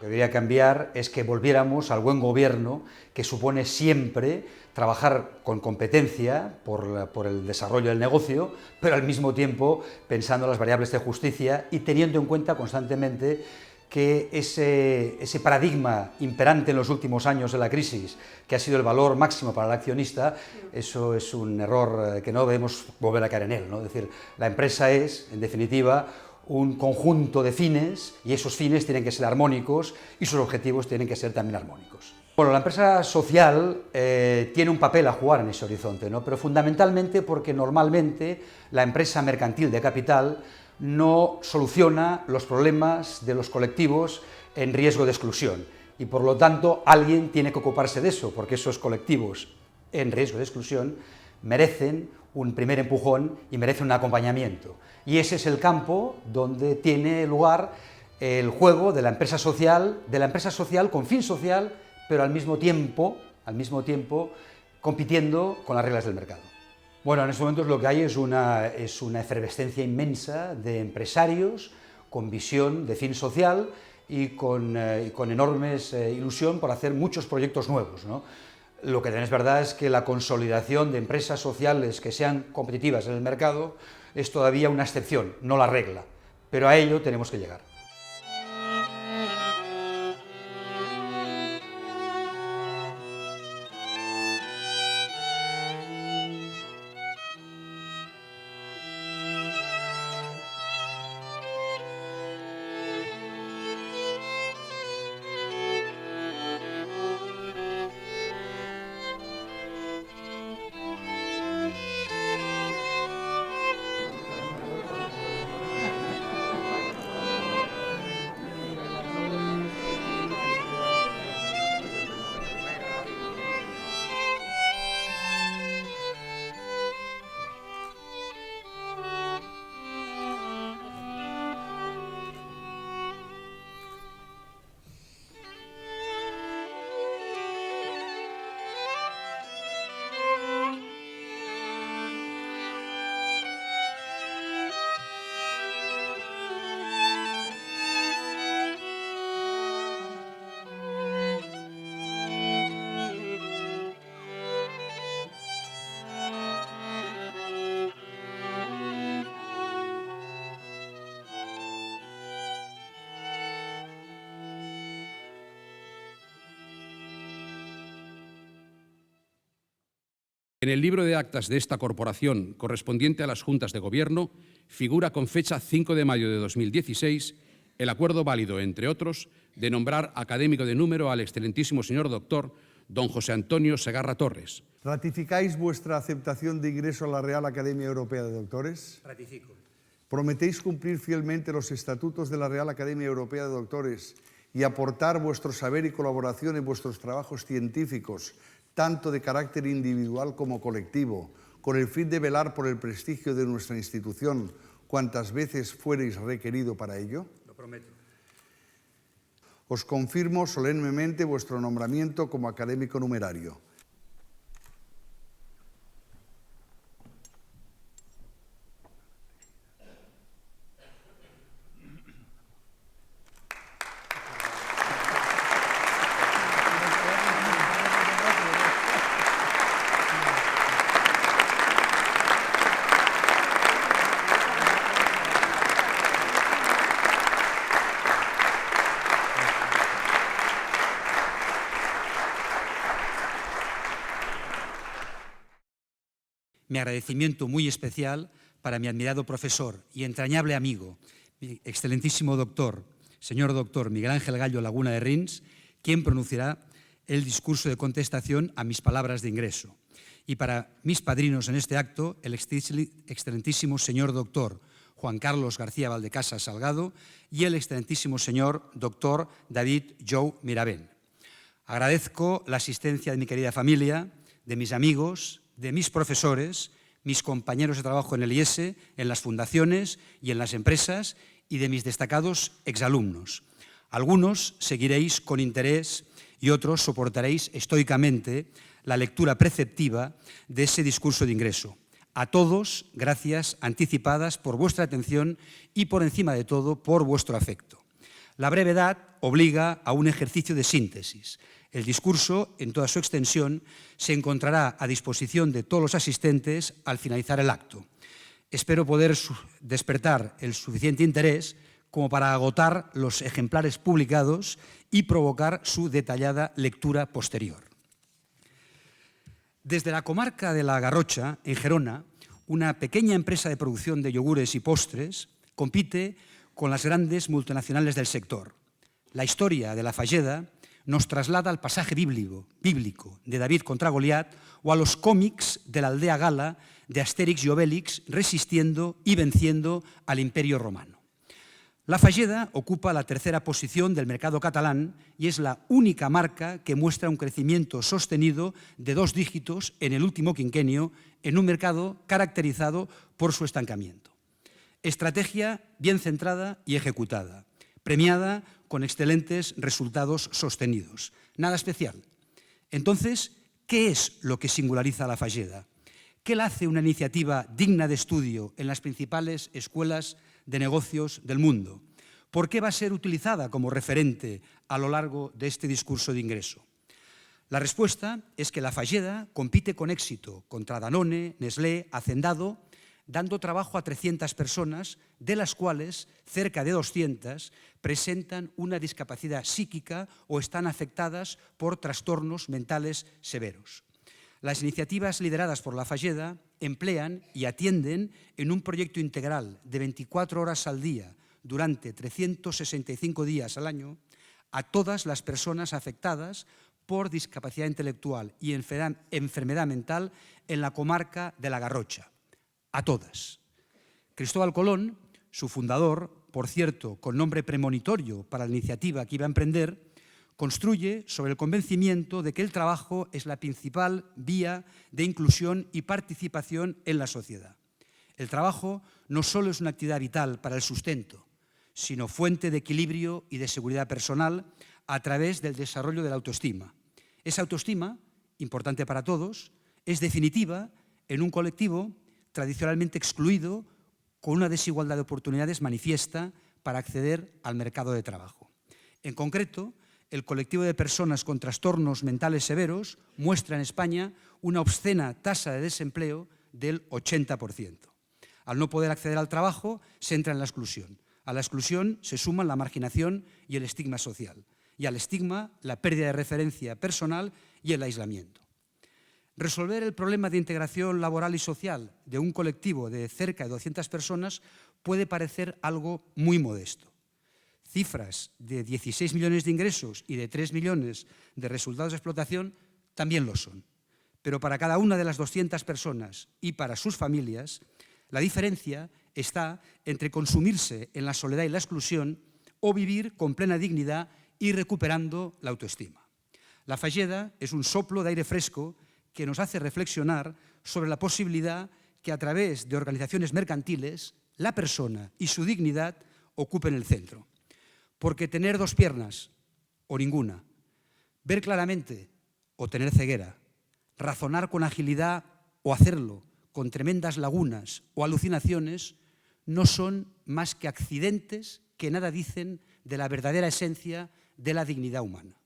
que debería cambiar es que volviéramos al buen gobierno, que supone siempre trabajar con competencia por el desarrollo del negocio, pero al mismo tiempo pensando en las variables de justicia y teniendo en cuenta constantemente que ese paradigma imperante en los últimos años de la crisis, que ha sido el valor máximo para el accionista, eso es un error que no debemos volver a caer en él, ¿no? Es decir, la empresa es, en definitiva, un conjunto de fines, y esos fines tienen que ser armónicos y sus objetivos tienen que ser también armónicos. Bueno, la empresa social tiene un papel a jugar en ese horizonte, ¿no? Pero fundamentalmente porque normalmente la empresa mercantil de capital no soluciona los problemas de los colectivos en riesgo de exclusión, y por lo tanto alguien tiene que ocuparse de eso, porque esos colectivos en riesgo de exclusión merecen un primer empujón y merecen un acompañamiento. Y ese es el campo donde tiene lugar el juego de la empresa social con fin social, pero al mismo tiempo compitiendo con las reglas del mercado. Bueno, en estos momentos lo que hay es una efervescencia inmensa de empresarios con visión de fin social y con enormes ilusión por hacer muchos proyectos nuevos, ¿no? Lo que también es verdad es que la consolidación de empresas sociales que sean competitivas en el mercado es todavía una excepción, no la regla, pero a ello tenemos que llegar. En el libro de actas de esta corporación, correspondiente a las juntas de gobierno, figura con fecha 5 de mayo de 2016 el acuerdo válido, entre otros, de nombrar académico de número al excelentísimo señor doctor don José Antonio Segarra Torres. ¿Ratificáis vuestra aceptación de ingreso a la Real Academia Europea de Doctores? Ratifico. ¿Prometéis cumplir fielmente los estatutos de la Real Academia Europea de Doctores y aportar vuestro saber y colaboración en vuestros trabajos científicos, tanto de carácter individual como colectivo, con el fin de velar por el prestigio de nuestra institución cuantas veces fuereis requerido para ello? Lo prometo. Os confirmo solemnemente vuestro nombramiento como académico numerario. Mi agradecimiento muy especial para mi admirado profesor y entrañable amigo, mi excelentísimo doctor, señor doctor Miguel Ángel Gallo Laguna de Rins, quien pronunciará el discurso de contestación a mis palabras de ingreso. Y para mis padrinos en este acto, el excelentísimo señor doctor Juan Carlos García Valdecasas Salgado y el excelentísimo señor doctor David Jou Mirabén. Agradezco la asistencia de mi querida familia, de mis amigos, de mis profesores, mis compañeros de trabajo en el IES, en las fundaciones y en las empresas, y de mis destacados exalumnos. Algunos seguiréis con interés y otros soportaréis estoicamente la lectura preceptiva de ese discurso de ingreso. A todos, gracias anticipadas por vuestra atención y, por encima de todo, por vuestro afecto. La brevedad obliga a un ejercicio de síntesis. El discurso, en toda su extensión, se encontrará a disposición de todos los asistentes al finalizar el acto. Espero poder despertar el suficiente interés como para agotar los ejemplares publicados y provocar su detallada lectura posterior. Desde la comarca de la Garrocha, en Gerona, una pequeña empresa de producción de yogures y postres compite con las grandes multinacionales del sector. La historia de la Falleda nos traslada al pasaje bíblico de David contra Goliat o a los cómics de la aldea gala de Astérix y Obélix resistiendo y venciendo al Imperio Romano. La Falleda ocupa la tercera posición del mercado catalán y es la única marca que muestra un crecimiento sostenido de 2 dígitos en el último quinquenio en un mercado caracterizado por su estancamiento. Estrategia bien centrada y ejecutada, premiada con excelentes resultados sostenidos. Nada especial. Entonces, ¿qué es lo que singulariza a la Falleda? ¿Qué la hace una iniciativa digna de estudio en las principales escuelas de negocios del mundo? ¿Por qué va a ser utilizada como referente a lo largo de este discurso de ingreso? La respuesta es que la Falleda compite con éxito contra Danone, Nestlé, Hacendado, dando trabajo a 300 personas, de las cuales cerca de 200 presentan una discapacidad psíquica o están afectadas por trastornos mentales severos. Las iniciativas lideradas por la Falleda emplean y atienden en un proyecto integral de 24 horas al día durante 365 días al año a todas las personas afectadas por discapacidad intelectual y enfermedad mental en la comarca de la Garrocha. A todas. Cristóbal Colón, su fundador, por cierto, con nombre premonitorio para la iniciativa que iba a emprender, construye sobre el convencimiento de que el trabajo es la principal vía de inclusión y participación en la sociedad. El trabajo no solo es una actividad vital para el sustento, sino fuente de equilibrio y de seguridad personal a través del desarrollo de la autoestima. Esa autoestima, importante para todos, es definitiva en un colectivo tradicionalmente excluido, con una desigualdad de oportunidades manifiesta para acceder al mercado de trabajo. En concreto, el colectivo de personas con trastornos mentales severos muestra en España una obscena tasa de desempleo del 80%. Al no poder acceder al trabajo, se entra en la exclusión. A la exclusión se suman la marginación y el estigma social. Y al estigma, la pérdida de referencia personal y el aislamiento. Resolver el problema de integración laboral y social de un colectivo de cerca de 200 personas puede parecer algo muy modesto. Cifras de 16 millones de ingresos y de 3 millones de resultados de explotación también lo son. Pero para cada una de las 200 personas y para sus familias, la diferencia está entre consumirse en la soledad y la exclusión o vivir con plena dignidad y recuperando la autoestima. La Falleda es un soplo de aire fresco que nos hace reflexionar sobre la posibilidad que a través de organizaciones mercantiles la persona y su dignidad ocupen el centro. Porque tener 2 piernas o ninguna, ver claramente o tener ceguera, razonar con agilidad o hacerlo con tremendas lagunas o alucinaciones no son más que accidentes que nada dicen de la verdadera esencia de la dignidad humana.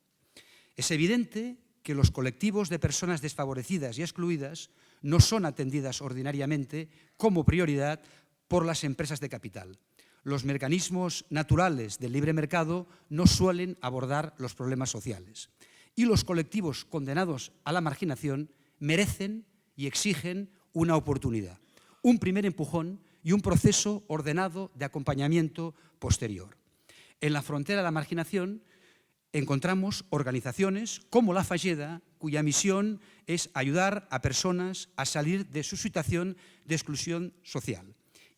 Es evidente que los colectivos de personas desfavorecidas y excluidas no son atendidas ordinariamente como prioridad por las empresas de capital. Los mecanismos naturales del libre mercado no suelen abordar los problemas sociales. Y los colectivos condenados a la marginación merecen y exigen una oportunidad, un primer empujón y un proceso ordenado de acompañamiento posterior. En la frontera de la marginación encontramos organizaciones como la Falleda, cuya misión es ayudar a personas a salir de su situación de exclusión social.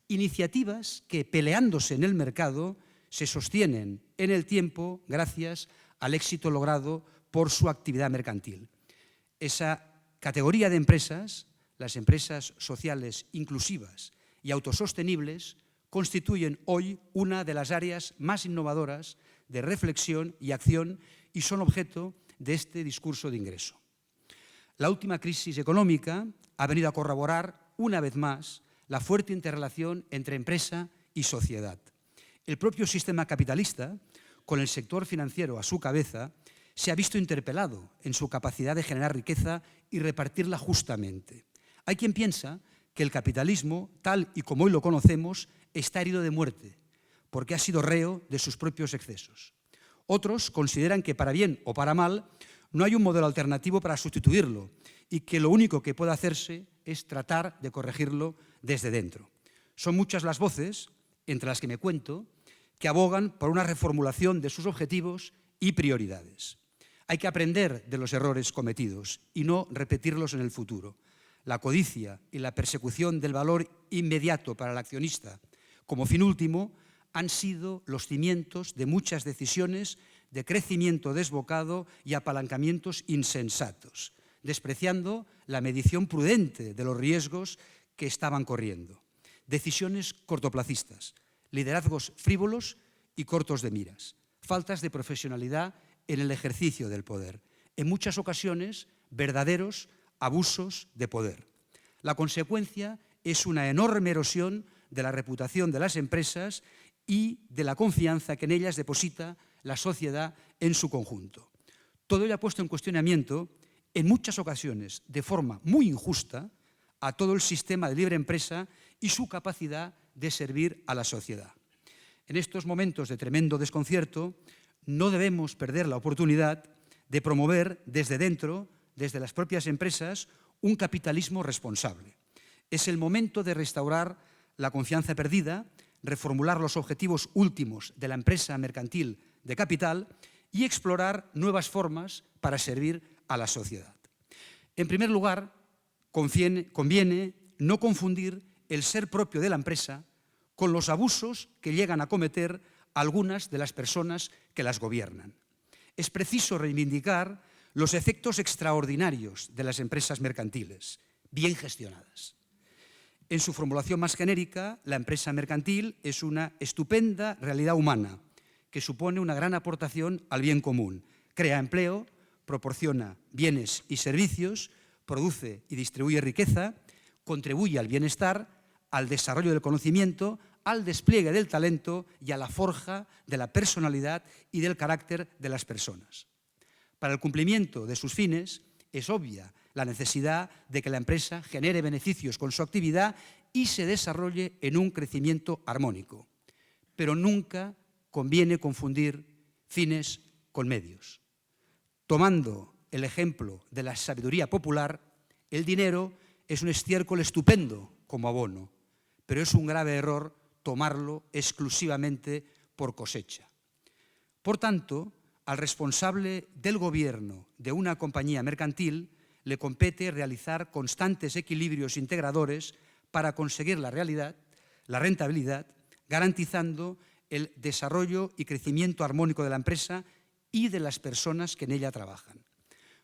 Iniciativas que, peleándose en el mercado, se sostienen en el tiempo gracias al éxito logrado por su actividad mercantil. Esa categoría de empresas, las empresas sociales inclusivas y autosostenibles, constituyen hoy una de las áreas más innovadoras de reflexión y acción y son objeto de este discurso de ingreso. La última crisis económica ha venido a corroborar una vez más la fuerte interrelación entre empresa y sociedad. El propio sistema capitalista con el sector financiero a su cabeza, se ha visto interpelado en su capacidad de generar riqueza y repartirla justamente. Hay quien piensa que el capitalismo, tal y como hoy lo conocemos, está herido de muerte, porque ha sido reo de sus propios excesos. Otros consideran que, para bien o para mal, no hay un modelo alternativo para sustituirlo y que lo único que puede hacerse es tratar de corregirlo desde dentro. Son muchas las voces, entre las que me cuento, que abogan por una reformulación de sus objetivos y prioridades. Hay que aprender de los errores cometidos y no repetirlos en el futuro. La codicia y la persecución del valor inmediato para el accionista como fin último han sido los cimientos de muchas decisiones de crecimiento desbocado y apalancamientos insensatos, despreciando la medición prudente de los riesgos que estaban corriendo. Decisiones cortoplacistas, liderazgos frívolos y cortos de miras, faltas de profesionalidad en el ejercicio del poder, en muchas ocasiones verdaderos abusos de poder. La consecuencia es una enorme erosión de la reputación de las empresas y de la confianza que en ellas deposita la sociedad en su conjunto. Todo ello ha puesto en cuestionamiento, en muchas ocasiones de forma muy injusta, a todo el sistema de libre empresa y su capacidad de servir a la sociedad. En estos momentos de tremendo desconcierto, no debemos perder la oportunidad de promover desde dentro, desde las propias empresas, un capitalismo responsable. Es el momento de restaurar la confianza perdida, reformular los objetivos últimos de la empresa mercantil de capital y explorar nuevas formas para servir a la sociedad. En primer lugar, conviene no confundir el ser propio de la empresa con los abusos que llegan a cometer algunas de las personas que las gobiernan. Es preciso reivindicar los efectos extraordinarios de las empresas mercantiles, bien gestionadas. En su formulación más genérica, la empresa mercantil es una estupenda realidad humana que supone una gran aportación al bien común. Crea empleo, proporciona bienes y servicios, produce y distribuye riqueza, contribuye al bienestar, al desarrollo del conocimiento, al despliegue del talento y a la forja de la personalidad y del carácter de las personas. Para el cumplimiento de sus fines, es obvia la necesidad de que la empresa genere beneficios con su actividad y se desarrolle en un crecimiento armónico. Pero nunca conviene confundir fines con medios. Tomando el ejemplo de la sabiduría popular, el dinero es un estiércol estupendo como abono, pero es un grave error tomarlo exclusivamente por cosecha. Por tanto, al responsable del gobierno de una compañía mercantil le compete realizar constantes equilibrios integradores para conseguir la rentabilidad, garantizando el desarrollo y crecimiento armónico de la empresa y de las personas que en ella trabajan.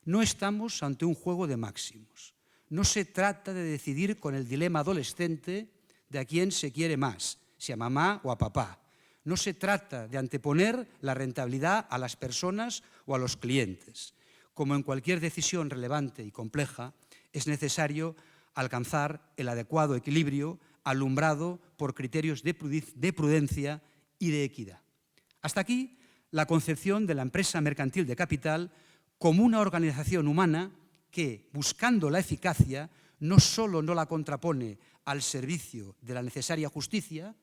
No estamos ante un juego de máximos. No se trata de decidir con el dilema adolescente de a quién se quiere más, si a mamá o a papá. No se trata de anteponer la rentabilidad a las personas o a los clientes. Como en cualquier decisión relevante y compleja, es necesario alcanzar el adecuado equilibrio alumbrado por criterios de prudencia y de equidad. Hasta aquí la concepción de la empresa mercantil de capital como una organización humana que, buscando la eficacia, no solo no la contrapone al servicio de la necesaria justicia,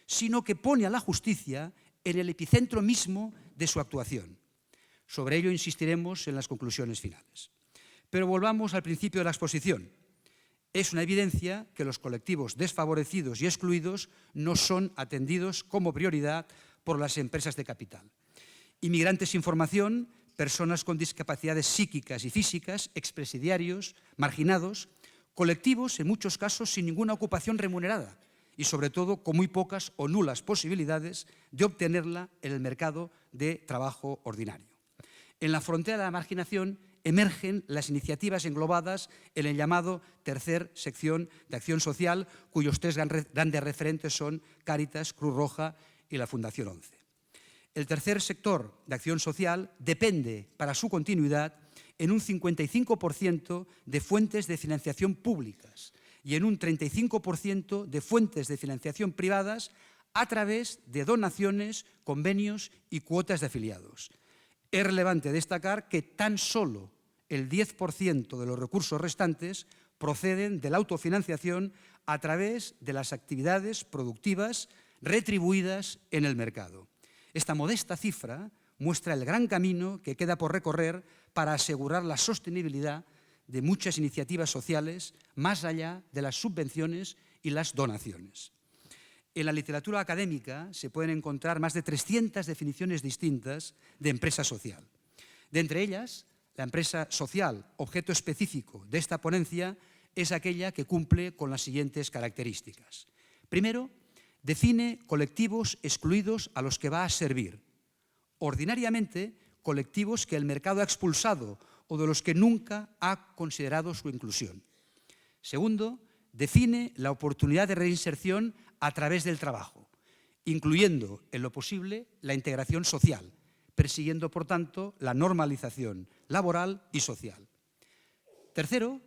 sino que pone a la justicia en el epicentro mismo de su actuación. Sobre ello insistiremos en las conclusiones finales. Pero volvamos al principio de la exposición. Es una evidencia que los colectivos desfavorecidos y excluidos no son atendidos como prioridad por las empresas de capital. Inmigrantes sin formación, personas con discapacidades psíquicas y físicas, expresidiarios, marginados, colectivos en muchos casos sin ninguna ocupación remunerada y sobre todo con muy pocas o nulas posibilidades de obtenerla en el mercado de trabajo ordinario. En la frontera de la marginación emergen las iniciativas englobadas en el llamado tercer sección de acción social, cuyos tres grandes referentes son Cáritas, Cruz Roja y la Fundación 11. El tercer sector de acción social depende para su continuidad en un 55% de fuentes de financiación públicas y en un 35% de fuentes de financiación privadas, a través de donaciones, convenios y cuotas de afiliados. Es relevante destacar que tan solo el 10% de los recursos restantes proceden de la autofinanciación a través de las actividades productivas retribuidas en el mercado. Esta modesta cifra muestra el gran camino que queda por recorrer para asegurar la sostenibilidad de muchas iniciativas sociales más allá de las subvenciones y las donaciones. En la literatura académica se pueden encontrar más de 300 definiciones distintas de empresa social. De entre ellas, la empresa social, objeto específico de esta ponencia, es aquella que cumple con las siguientes características. Primero, define colectivos excluidos a los que va a servir. Ordinariamente, colectivos que el mercado ha expulsado o de los que nunca ha considerado su inclusión. Segundo, define la oportunidad de reinserción a través del trabajo, incluyendo, en lo posible, la integración social, persiguiendo, por tanto, la normalización laboral y social. Tercero,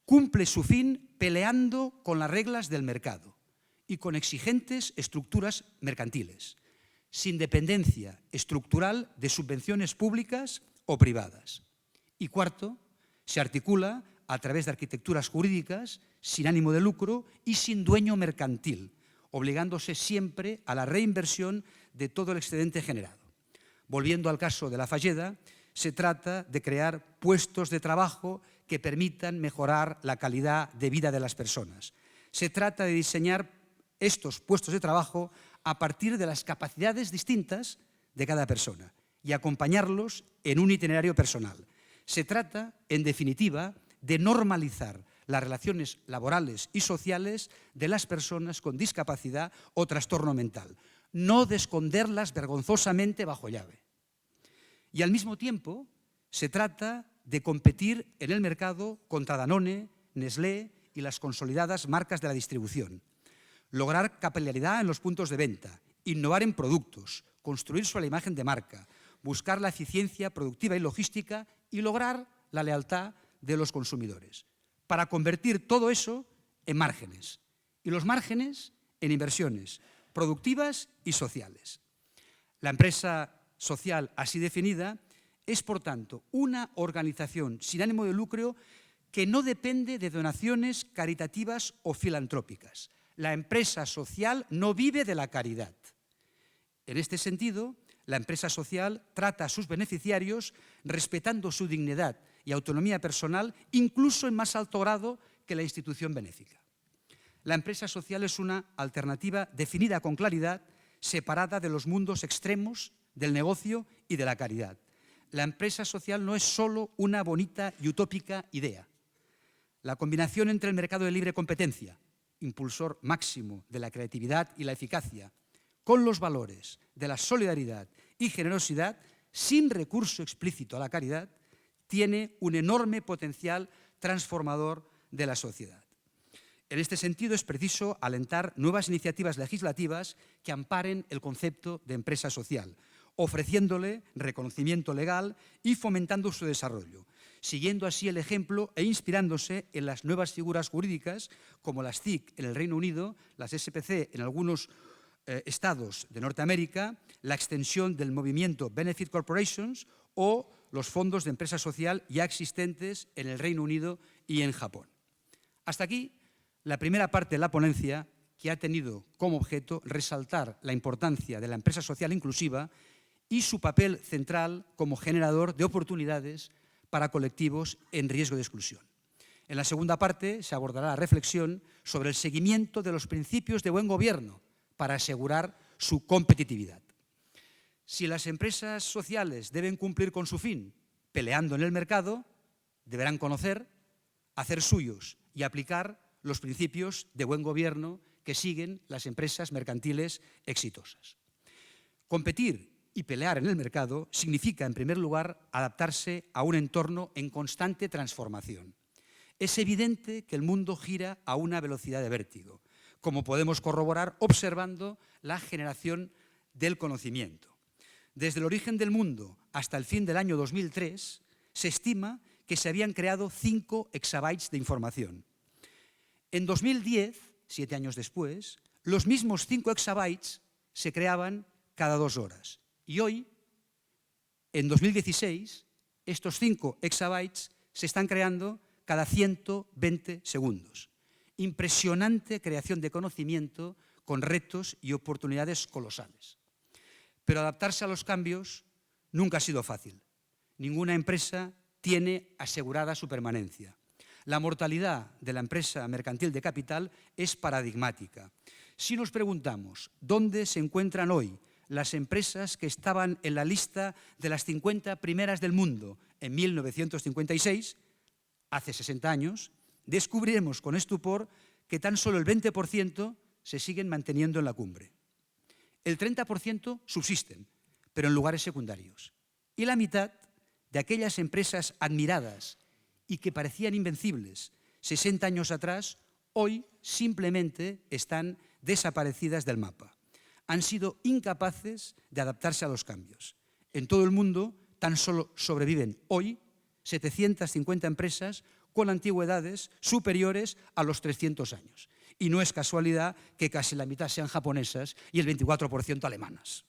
cumple su fin peleando con las reglas del mercado y con exigentes estructuras mercantiles, sin dependencia estructural de subvenciones públicas o privadas. Y cuarto, se articula a través de arquitecturas jurídicas sin ánimo de lucro y sin dueño mercantil, obligándose siempre a la reinversión de todo el excedente generado. Volviendo al caso de La Falleda, se trata de crear puestos de trabajo que permitan mejorar la calidad de vida de las personas. Se trata de diseñar estos puestos de trabajo a partir de las capacidades distintas de cada persona y acompañarlos en un itinerario personal. Se trata, en definitiva, de normalizar las relaciones laborales y sociales de las personas con discapacidad o trastorno mental, no de esconderlas vergonzosamente bajo llave. Y al mismo tiempo se trata de competir en el mercado contra Danone, Nestlé y las consolidadas marcas de la distribución, lograr capilaridad en los puntos de venta, innovar en productos, construir sobre la imagen de marca, buscar la eficiencia productiva y logística y lograr la lealtad de los consumidores, para convertir todo eso en márgenes, y los márgenes en inversiones productivas y sociales. La empresa social así definida es, por tanto, una organización sin ánimo de lucro que no depende de donaciones caritativas o filantrópicas. La empresa social no vive de la caridad. En este sentido, la empresa social trata a sus beneficiarios respetando su dignidad y autonomía personal, incluso en más alto grado que la institución benéfica. La empresa social es una alternativa definida con claridad, separada de los mundos extremos del negocio y de la caridad. La empresa social no es solo una bonita y utópica idea. La combinación entre el mercado de libre competencia, impulsor máximo de la creatividad y la eficacia, con los valores de la solidaridad y generosidad, sin recurso explícito a la caridad, tiene un enorme potencial transformador de la sociedad. En este sentido, es preciso alentar nuevas iniciativas legislativas que amparen el concepto de empresa social, ofreciéndole reconocimiento legal y fomentando su desarrollo, siguiendo así el ejemplo e inspirándose en las nuevas figuras jurídicas como las TIC en el Reino Unido, las SPC en algunos estados de Norteamérica, la extensión del movimiento Benefit Corporations o los fondos de empresa social ya existentes en el Reino Unido y en Japón. Hasta aquí la primera parte de la ponencia, que ha tenido como objeto resaltar la importancia de la empresa social inclusiva y su papel central como generador de oportunidades para colectivos en riesgo de exclusión. En la segunda parte se abordará la reflexión sobre el seguimiento de los principios de buen gobierno para asegurar su competitividad. Si las empresas sociales deben cumplir con su fin, peleando en el mercado, deberán conocer, hacer suyos y aplicar los principios de buen gobierno que siguen las empresas mercantiles exitosas. Competir y pelear en el mercado significa, en primer lugar, adaptarse a un entorno en constante transformación. Es evidente que el mundo gira a una velocidad de vértigo, como podemos corroborar observando la generación del conocimiento. Desde el origen del mundo hasta el fin del año 2003, se estima que se habían creado 5 exabytes de información. En 2010, 7 años después, Los mismos 5 exabytes se creaban cada 2 horas. Y hoy, en 2016, estos 5 exabytes se están creando cada 120 segundos. Impresionante creación de conocimiento con retos y oportunidades colosales. Pero adaptarse a los cambios nunca ha sido fácil. Ninguna empresa tiene asegurada su permanencia. La mortalidad de la empresa mercantil de capital es paradigmática. Si nos preguntamos dónde se encuentran hoy las empresas que estaban en la lista de las 50 primeras del mundo en 1956, hace 60 años, descubriremos con estupor que tan solo el 20% se siguen manteniendo en la cumbre. El 30% subsisten, pero en lugares secundarios. Y la mitad de aquellas empresas admiradas y que parecían invencibles 60 años atrás, hoy simplemente están desaparecidas del mapa. Han sido incapaces de adaptarse a los cambios. En todo el mundo tan solo sobreviven hoy 750 empresas con antigüedades superiores a los 300 años. Y no es casualidad que casi la mitad sean japonesas y el 24% alemanas.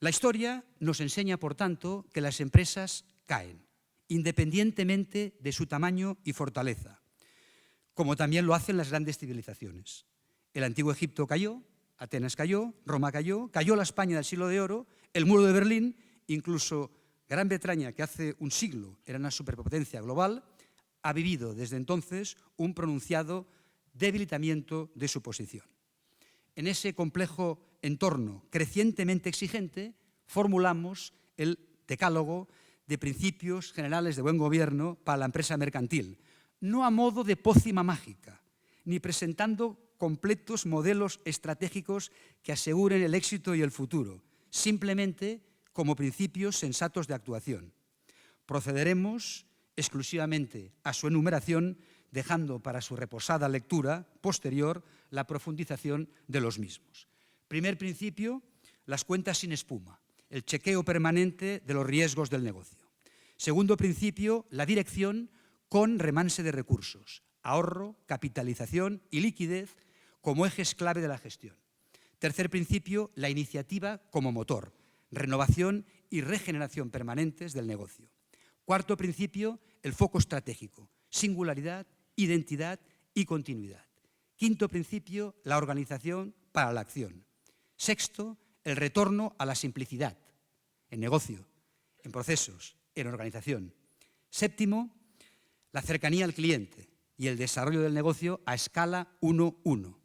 La historia nos enseña, por tanto, que las empresas caen, independientemente de su tamaño y fortaleza, como también lo hacen las grandes civilizaciones. El antiguo Egipto cayó, Atenas cayó, Roma cayó, cayó la España del siglo de oro, el muro de Berlín, incluso Gran Bretaña, que hace un siglo era una superpotencia global, ha vivido desde entonces un pronunciado debilitamiento de su posición. En ese complejo entorno crecientemente exigente, formulamos el decálogo de principios generales de buen gobierno para la empresa mercantil, no a modo de pócima mágica, ni presentando completos modelos estratégicos que aseguren el éxito y el futuro, simplemente como principios sensatos de actuación. Procederemos exclusivamente a su enumeración, dejando para su reposada lectura posterior la profundización de los mismos. Primer principio, las cuentas sin espuma, el chequeo permanente de los riesgos del negocio. Segundo principio, la dirección con remanse de recursos, ahorro, capitalización y liquidez como ejes clave de la gestión. Tercer principio, la iniciativa como motor, renovación y regeneración permanentes del negocio. Cuarto principio, el foco estratégico, singularidad, identidad y continuidad. Quinto principio, la organización para la acción. Sexto, el retorno a la simplicidad, en negocio, en procesos, en organización. Séptimo, la cercanía al cliente y el desarrollo del negocio a escala 1:1.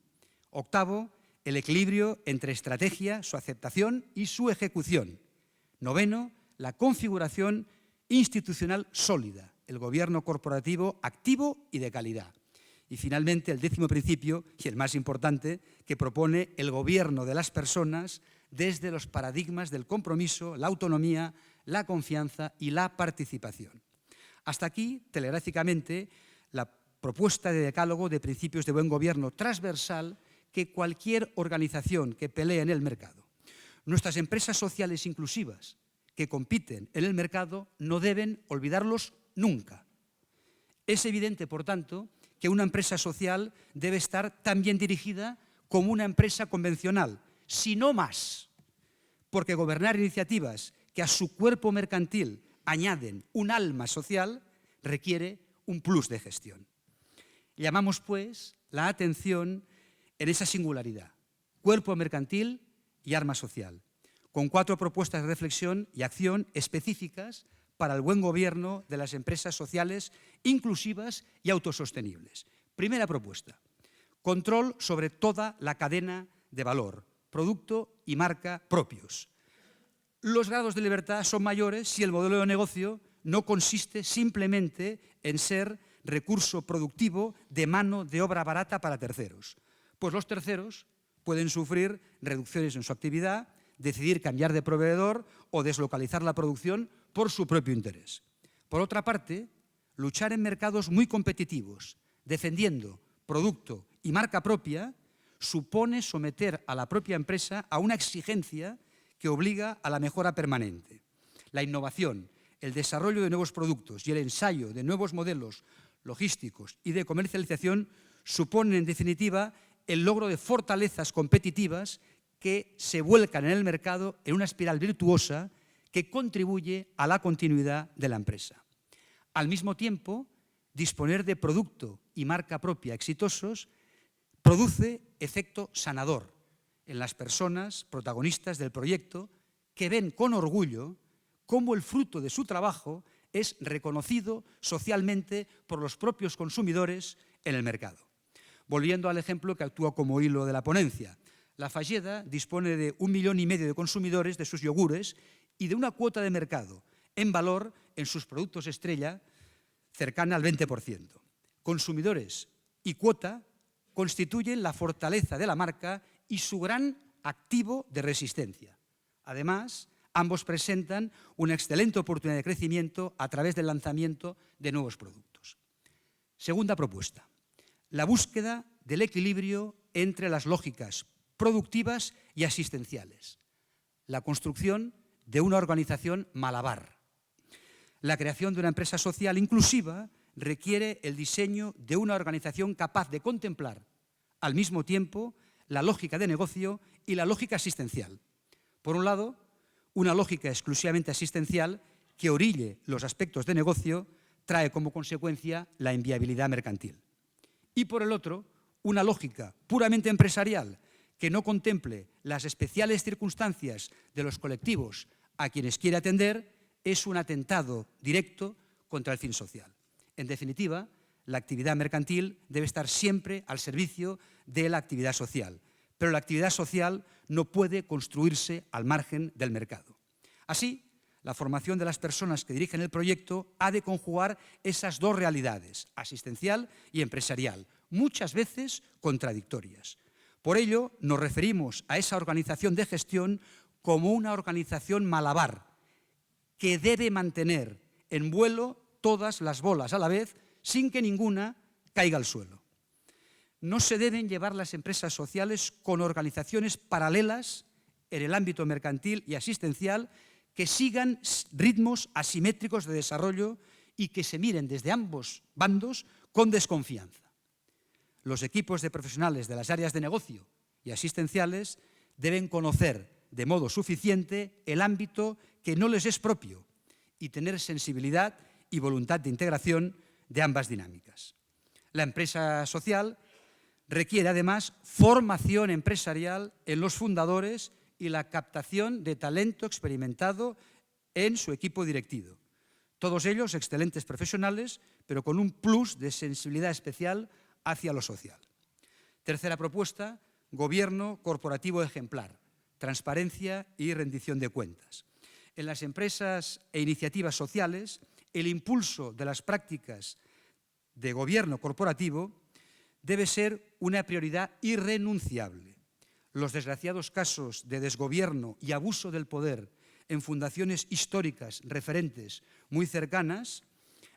Octavo, el equilibrio entre estrategia, su aceptación y su ejecución. Noveno, la configuración institucional sólida, el gobierno corporativo activo y de calidad. Y finalmente, el 10º principio, y el más importante, que propone el gobierno de las personas desde los paradigmas del compromiso, la autonomía, la confianza y la participación. Hasta aquí, telegráficamente, la propuesta de decálogo de principios de buen gobierno transversal que cualquier organización que pelee en el mercado. Nuestras empresas sociales inclusivas que compiten en el mercado no deben olvidarlos nunca. Es evidente, por tanto, que una empresa social debe estar tan bien dirigida como una empresa convencional, si no más, porque gobernar iniciativas que a su cuerpo mercantil añaden un alma social requiere un plus de gestión. Llamamos, pues, la atención en esa singularidad, cuerpo mercantil y arma social, con 4 propuestas de reflexión y acción específicas para el buen gobierno de las empresas sociales inclusivas y autosostenibles. Primera propuesta, control sobre toda la cadena de valor, producto y marca propios. Los grados de libertad son mayores si el modelo de negocio no consiste simplemente en ser recurso productivo de mano de obra barata para terceros. Pues los terceros pueden sufrir reducciones en su actividad, decidir cambiar de proveedor o deslocalizar la producción por su propio interés. Por otra parte, luchar en mercados muy competitivos, defendiendo producto y marca propia, supone someter a la propia empresa a una exigencia que obliga a la mejora permanente. La innovación, el desarrollo de nuevos productos y el ensayo de nuevos modelos logísticos y de comercialización suponen, en definitiva, el logro de fortalezas competitivas que se vuelcan en el mercado en una espiral virtuosa que contribuye a la continuidad de la empresa. Al mismo tiempo, disponer de producto y marca propia exitosos produce efecto sanador en las personas protagonistas del proyecto, que ven con orgullo cómo el fruto de su trabajo es reconocido socialmente por los propios consumidores en el mercado. Volviendo al ejemplo que actúa como hilo de la ponencia, la Fageda dispone de 1,5 millones de consumidores de sus yogures y de una cuota de mercado en valor en sus productos estrella cercana al 20%. Consumidores y cuota constituyen la fortaleza de la marca y su gran activo de resistencia. Además, ambos presentan una excelente oportunidad de crecimiento a través del lanzamiento de nuevos productos. Segunda propuesta, la búsqueda del equilibrio entre las lógicas productivas y asistenciales. La construcción de una organización malabar. La creación de una empresa social inclusiva requiere el diseño de una organización capaz de contemplar al mismo tiempo la lógica de negocio y la lógica asistencial. Por un lado, una lógica exclusivamente asistencial que orille los aspectos de negocio trae como consecuencia la inviabilidad mercantil. Y por el otro, una lógica puramente empresarial que no contemple las especiales circunstancias de los colectivos a quienes quiere atender es un atentado directo contra el fin social. En definitiva, la actividad mercantil debe estar siempre al servicio de la actividad social, pero la actividad social no puede construirse al margen del mercado. Así, la formación de las personas que dirigen el proyecto ha de conjugar esas dos realidades, asistencial y empresarial, muchas veces contradictorias. Por ello, nos referimos a esa organización de gestión como una organización malabar, que debe mantener en vuelo todas las bolas a la vez sin que ninguna caiga al suelo. No se deben llevar las empresas sociales con organizaciones paralelas en el ámbito mercantil y asistencial que sigan ritmos asimétricos de desarrollo y que se miren desde ambos bandos con desconfianza. Los equipos de profesionales de las áreas de negocio y asistenciales deben conocer de modo suficiente el ámbito que no les es propio y tener sensibilidad y voluntad de integración de ambas dinámicas. La empresa social requiere además formación empresarial en los fundadores y la captación de talento experimentado en su equipo directivo. Todos ellos excelentes profesionales, pero con un plus de sensibilidad especial hacia lo social. Tercera propuesta, gobierno corporativo ejemplar, transparencia y rendición de cuentas. En las empresas e iniciativas sociales, el impulso de las prácticas de gobierno corporativo debe ser una prioridad irrenunciable. Los desgraciados casos de desgobierno y abuso del poder en fundaciones históricas referentes muy cercanas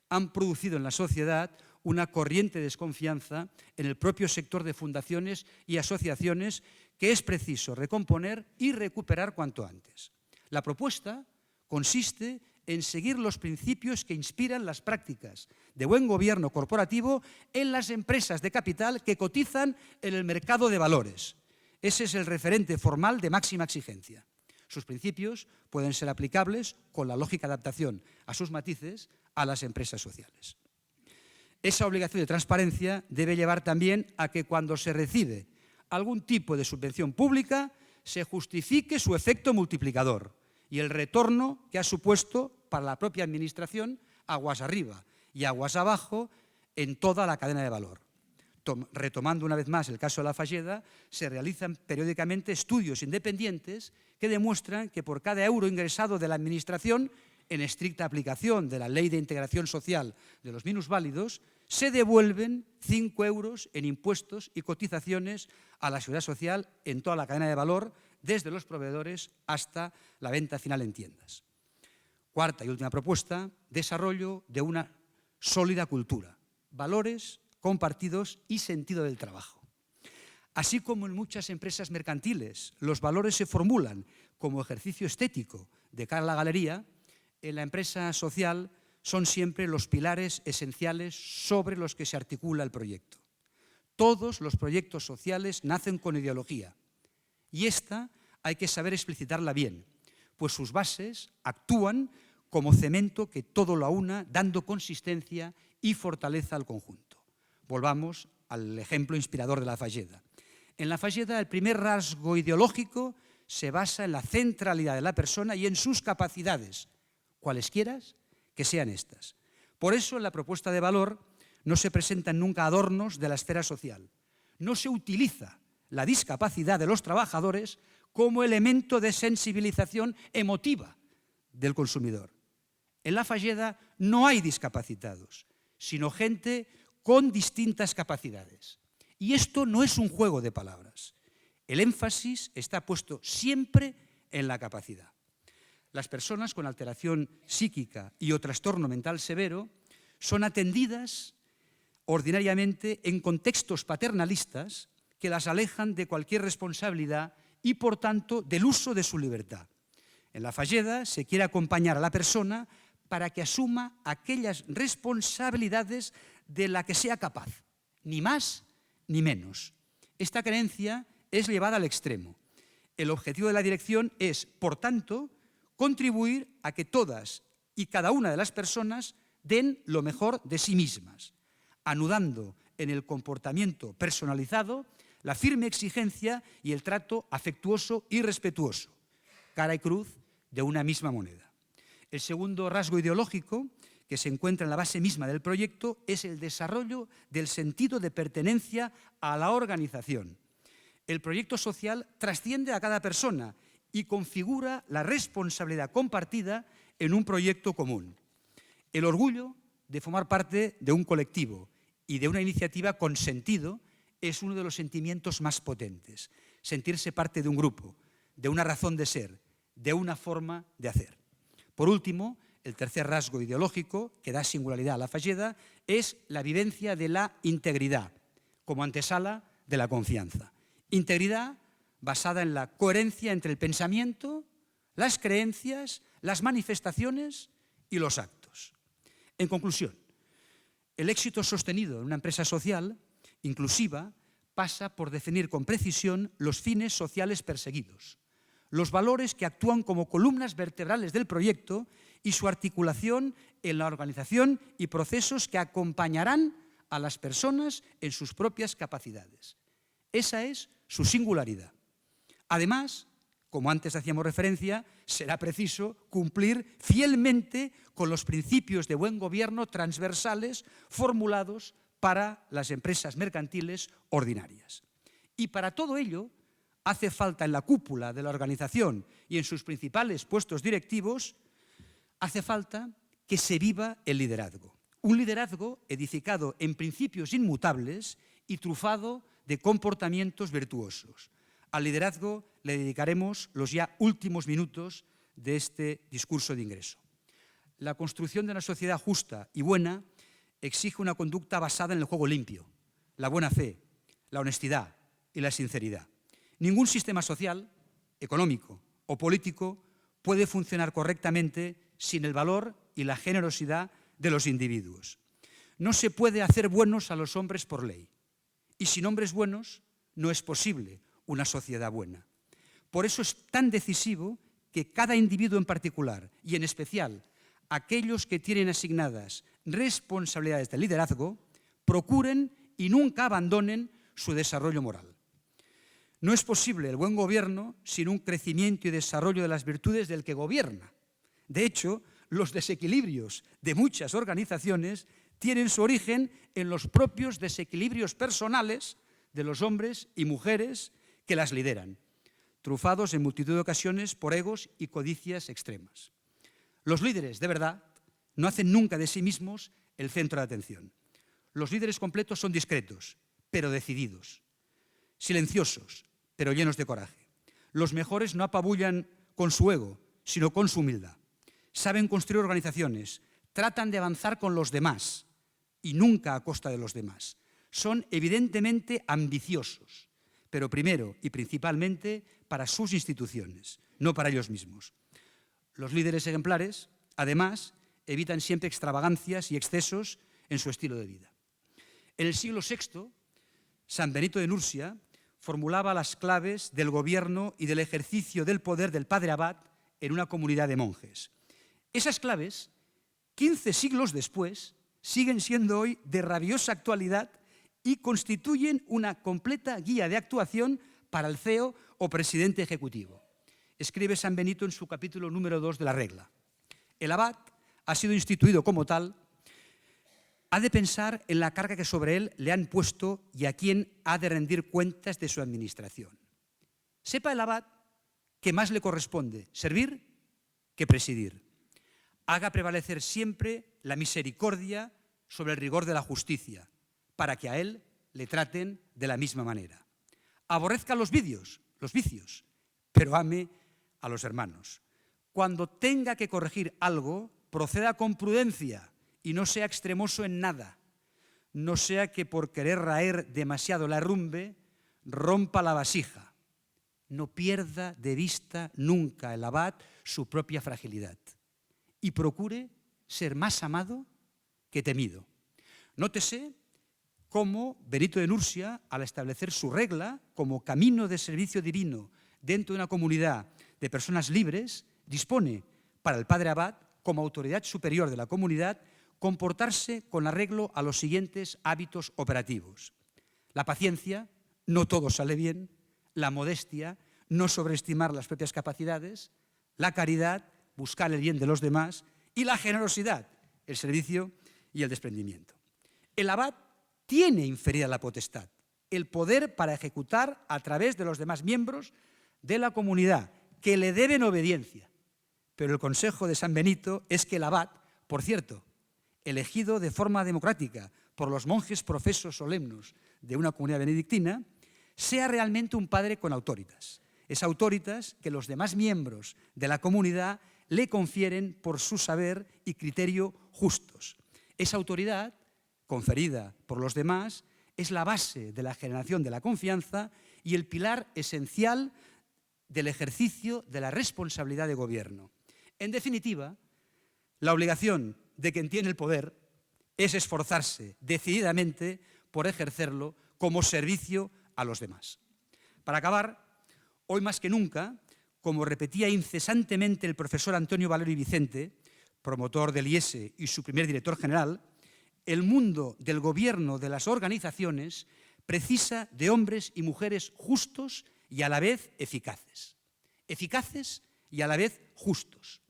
han producido en la sociedad una corriente de desconfianza en el propio sector de fundaciones y asociaciones que es preciso recomponer y recuperar cuanto antes. La propuesta consiste en seguir los principios que inspiran las prácticas de buen gobierno corporativo en las empresas de capital que cotizan en el mercado de valores. Ese es el referente formal de máxima exigencia. Sus principios pueden ser aplicables con la lógica adaptación a sus matices a las empresas sociales. Esa obligación de transparencia debe llevar también a que cuando se recibe algún tipo de subvención pública se justifique su efecto multiplicador y el retorno que ha supuesto para la propia administración aguas arriba y aguas abajo en toda la cadena de valor. Retomando una vez más el caso de la Fageda, se realizan periódicamente estudios independientes que demuestran que por cada euro ingresado de la administración, en estricta aplicación de la Ley de Integración Social de los minusválidos, se devuelven 5 euros en impuestos y cotizaciones a la seguridad social en toda la cadena de valor, desde los proveedores hasta la venta final en tiendas. Cuarta y última propuesta, desarrollo de una sólida cultura, valores compartidos y sentido del trabajo. Así como en muchas empresas mercantiles los valores se formulan como ejercicio estético de cara a la galería, en la empresa social son siempre los pilares esenciales sobre los que se articula el proyecto. Todos los proyectos sociales nacen con ideología y esta hay que saber explicitarla bien, pues sus bases actúan como cemento que todo lo aúna, dando consistencia y fortaleza al conjunto. Volvamos al ejemplo inspirador de Lafayette. En Lafayette, el primer rasgo ideológico se basa en la centralidad de la persona y en sus capacidades, cualesquiera que sean estas. Por eso, en la propuesta de valor no se presentan nunca adornos de la esfera social. No se utiliza la discapacidad de los trabajadores como elemento de sensibilización emotiva del consumidor. En Lafayette no hay discapacitados, sino gente con distintas capacidades. Y esto no es un juego de palabras. El énfasis está puesto siempre en la capacidad. Las personas con alteración psíquica y o trastorno mental severo son atendidas ordinariamente en contextos paternalistas que las alejan de cualquier responsabilidad y, por tanto, del uso de su libertad. En Lafayette se quiere acompañar a la persona para que asuma aquellas responsabilidades de la que sea capaz, ni más ni menos. Esta creencia es llevada al extremo. El objetivo de la dirección es, por tanto, contribuir a que todas y cada una de las personas den lo mejor de sí mismas, anudando en el comportamiento personalizado la firme exigencia y el trato afectuoso y respetuoso, cara y cruz de una misma moneda. El segundo rasgo ideológico que se encuentra en la base misma del proyecto es el desarrollo del sentido de pertenencia a la organización. El proyecto social trasciende a cada persona y configura la responsabilidad compartida en un proyecto común. El orgullo de formar parte de un colectivo y de una iniciativa con sentido es uno de los sentimientos más potentes. Sentirse parte de un grupo, de una razón de ser, de una forma de hacer. Por último, el tercer rasgo ideológico que da singularidad a Lafayette es la vivencia de la integridad como antesala de la confianza. Integridad basada en la coherencia entre el pensamiento, las creencias, las manifestaciones y los actos. En conclusión, el éxito sostenido en una empresa social inclusiva pasa por definir con precisión los fines sociales perseguidos, los valores que actúan como columnas vertebrales del proyecto y su articulación en la organización y procesos que acompañarán a las personas en sus propias capacidades. Esa es su singularidad. Además, como antes hacíamos referencia, será preciso cumplir fielmente con los principios de buen gobierno transversales formulados para las empresas mercantiles ordinarias. Y para todo ello, hace falta en la cúpula de la organización y en sus principales puestos directivos, hace falta que se viva el liderazgo. Un liderazgo edificado en principios inmutables y trufado de comportamientos virtuosos. Al liderazgo le dedicaremos los ya últimos minutos de este discurso de ingreso. La construcción de una sociedad justa y buena exige una conducta basada en el juego limpio, la buena fe, la honestidad y la sinceridad. Ningún sistema social, económico o político puede funcionar correctamente sin el valor y la generosidad de los individuos. No se puede hacer buenos a los hombres por ley. Y sin hombres buenos no es posible una sociedad buena. Por eso es tan decisivo que cada individuo en particular, y en especial aquellos que tienen asignadas responsabilidades de liderazgo, procuren y nunca abandonen su desarrollo moral. No es posible el buen gobierno sin un crecimiento y desarrollo de las virtudes del que gobierna. De hecho, los desequilibrios de muchas organizaciones tienen su origen en los propios desequilibrios personales de los hombres y mujeres que las lideran, trufados en multitud de ocasiones por egos y codicias extremas. Los líderes, de verdad, no hacen nunca de sí mismos el centro de atención. Los líderes completos son discretos, pero decididos, silenciosos, pero llenos de coraje. Los mejores no apabullan con su ego, sino con su humildad. Saben construir organizaciones, tratan de avanzar con los demás y nunca a costa de los demás. Son evidentemente ambiciosos, pero primero y principalmente para sus instituciones, no para ellos mismos. Los líderes ejemplares, además, evitan siempre extravagancias y excesos en su estilo de vida. En el siglo VI San Benito de Nursia formulaba las claves del gobierno y del ejercicio del poder del padre abad en una comunidad de monjes. Esas claves, 15 siglos después, siguen siendo hoy de rabiosa actualidad y constituyen una completa guía de actuación para el CEO o presidente ejecutivo. Escribe San Benito en su capítulo número 2 de la regla. El abad ha sido instituido como tal, ha de pensar en la carga que sobre él le han puesto y a quién ha de rendir cuentas de su administración. Sepa el abad que más le corresponde servir que presidir. Haga prevalecer siempre la misericordia sobre el rigor de la justicia, para que a él le traten de la misma manera. Aborrezca los vicios, pero ame a los hermanos. Cuando tenga que corregir algo, proceda con prudencia y no sea extremoso en nada. No sea que por querer raer demasiado la herrumbe, rompa la vasija. No pierda de vista nunca el abad su propia fragilidad y procure ser más amado que temido. Nótese cómo Benito de Nursia, al establecer su regla como camino de servicio divino dentro de una comunidad de personas libres, dispone para el padre abad, como autoridad superior de la comunidad, comportarse con arreglo a los siguientes hábitos operativos. La paciencia, no todo sale bien; la modestia, no sobreestimar las propias capacidades; la caridad, buscar el bien de los demás; y la generosidad, el servicio y el desprendimiento. El abad tiene inferida la potestad, el poder para ejecutar a través de los demás miembros de la comunidad, que le deben obediencia. Pero el consejo de San Benito es que el abad, por cierto, elegido de forma democrática por los monjes profesos solemnos de una comunidad benedictina, sea realmente un padre con autoritas. Es autoritas que los demás miembros de la comunidad le confieren por su saber y criterio justos. Esa autoridad, conferida por los demás, es la base de la generación de la confianza y el pilar esencial del ejercicio de la responsabilidad de gobierno. En definitiva, la obligación de quien tiene el poder es esforzarse decididamente por ejercerlo como servicio a los demás. Para acabar, hoy más que nunca, como repetía incesantemente el profesor Antonio Valero y Vicente, promotor del IESE y su primer director general, el mundo del gobierno de las organizaciones precisa de hombres y mujeres justos y a la vez eficaces. Eficaces y a la vez justos.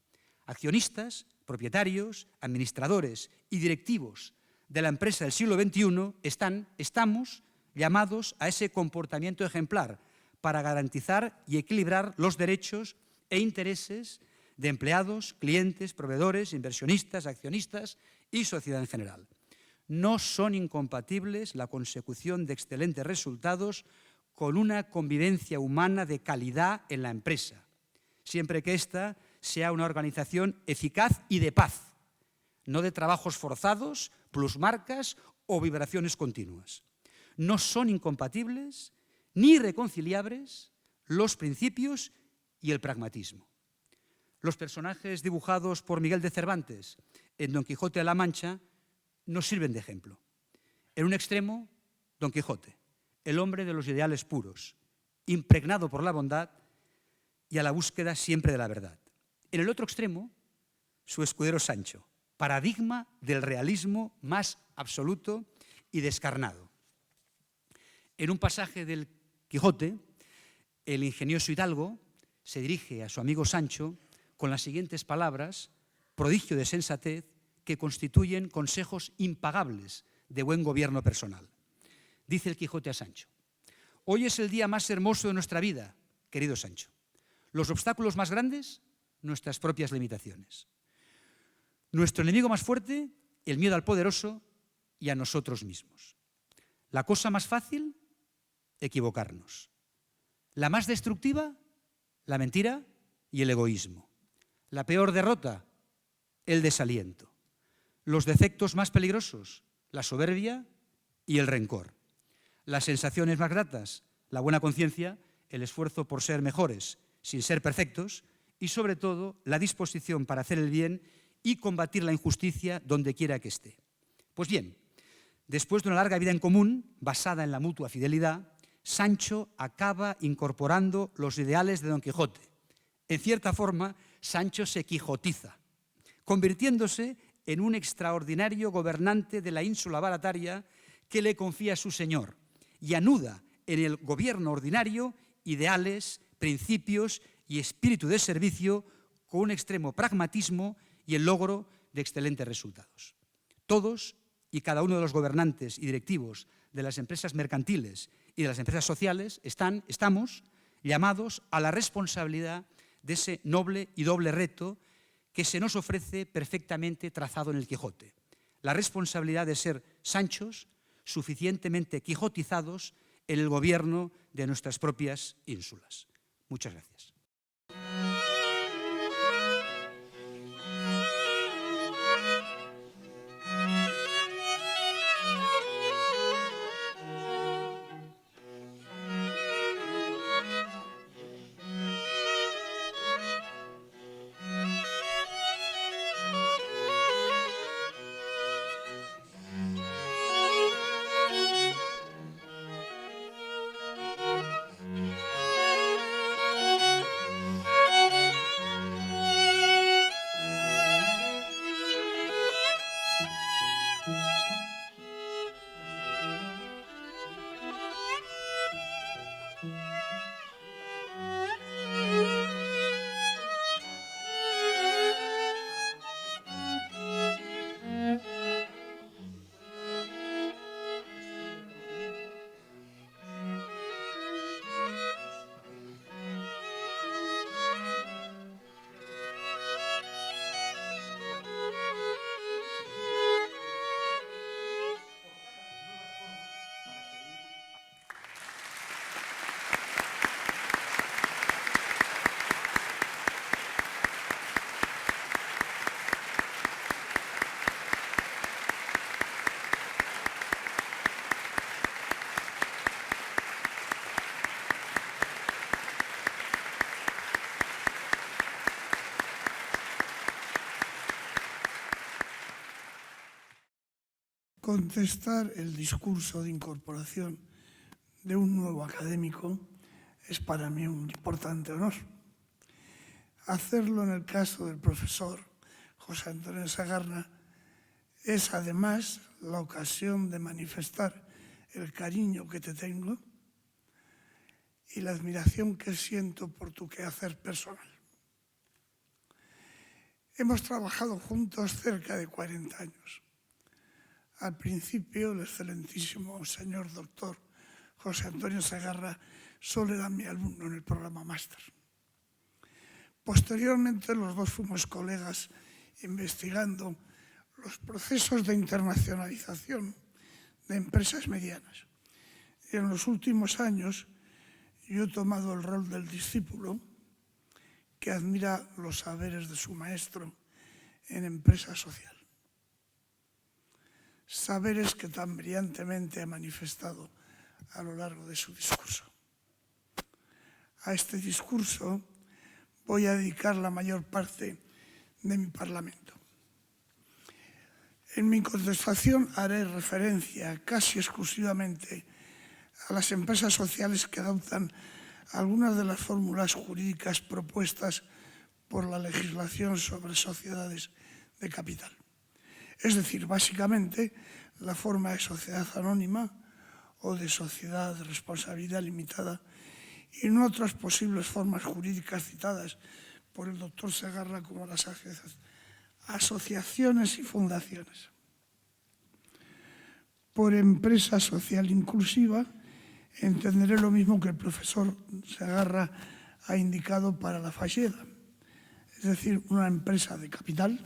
Accionistas, propietarios, administradores y directivos de la empresa del siglo XXI estamos llamados a ese comportamiento ejemplar para garantizar y equilibrar los derechos e intereses de empleados, clientes, proveedores, inversionistas, accionistas y sociedad en general. No son incompatibles la consecución de excelentes resultados con una convivencia humana de calidad en la empresa, siempre que ésta sea una organización eficaz y de paz, no de trabajos forzados, plusmarcas o vibraciones continuas. No son incompatibles ni irreconciliables los principios y el pragmatismo. Los personajes dibujados por Miguel de Cervantes en Don Quijote de la Mancha nos sirven de ejemplo. En un extremo, Don Quijote, el hombre de los ideales puros, impregnado por la bondad y a la búsqueda siempre de la verdad. En el otro extremo, su escudero Sancho, paradigma del realismo más absoluto y descarnado. En un pasaje del Quijote, el ingenioso hidalgo se dirige a su amigo Sancho con las siguientes palabras, prodigio de sensatez, que constituyen consejos impagables de buen gobierno personal. Dice el Quijote a Sancho: hoy es el día más hermoso de nuestra vida, querido Sancho. Los obstáculos más grandes, nuestras propias limitaciones. Nuestro enemigo más fuerte, el miedo al poderoso y a nosotros mismos. La cosa más fácil, equivocarnos. La más destructiva, la mentira y el egoísmo. La peor derrota, el desaliento. Los defectos más peligrosos, la soberbia y el rencor. Las sensaciones más gratas, la buena conciencia, el esfuerzo por ser mejores, sin ser perfectos, y sobre todo la disposición para hacer el bien y combatir la injusticia donde quiera que esté. Pues bien, Después de una larga vida en común, basada en la mutua fidelidad, Sancho acaba incorporando los ideales de Don Quijote. En cierta forma, Sancho se quijotiza, convirtiéndose en un extraordinario gobernante de la ínsula barataria que le confía su señor y anuda en el gobierno ordinario ideales, principios y espíritu de servicio con un extremo pragmatismo y el logro de excelentes resultados. Todos y cada uno de los gobernantes y directivos de las empresas mercantiles y de las empresas sociales estamos llamados a la responsabilidad de ese noble y doble reto que se nos ofrece perfectamente trazado en el Quijote. La responsabilidad de ser Sanchos suficientemente quijotizados en el gobierno de nuestras propias ínsulas. Muchas gracias. Contestar el discurso de incorporación de un nuevo académico es para mí un importante honor. Hacerlo en el caso del profesor José Antonio Segarra es además la ocasión de manifestar el cariño que te tengo y la admiración que siento por tu quehacer personal. Hemos trabajado juntos cerca de 40 años. Al principio, el excelentísimo señor doctor José Antonio Segarra solo era mi alumno en el programa máster. Posteriormente, los dos fuimos colegas investigando los procesos de internacionalización de empresas medianas. Y en los últimos años, yo he tomado el rol del discípulo que admira los saberes de su maestro en empresa social. Saberes que tan brillantemente ha manifestado a lo largo de su discurso. A este discurso voy a dedicar la mayor parte de mi parlamento. En mi contestación haré referencia casi exclusivamente a las empresas sociales que adoptan algunas de las fórmulas jurídicas propuestas por la legislación sobre sociedades de capital. Es decir, básicamente, la forma de sociedad anónima o de sociedad de responsabilidad limitada y no otras posibles formas jurídicas citadas por el doctor Segarra como las asociaciones y fundaciones. Por empresa social inclusiva entenderé lo mismo que el profesor Segarra ha indicado para la Falleda, es decir, una empresa de capital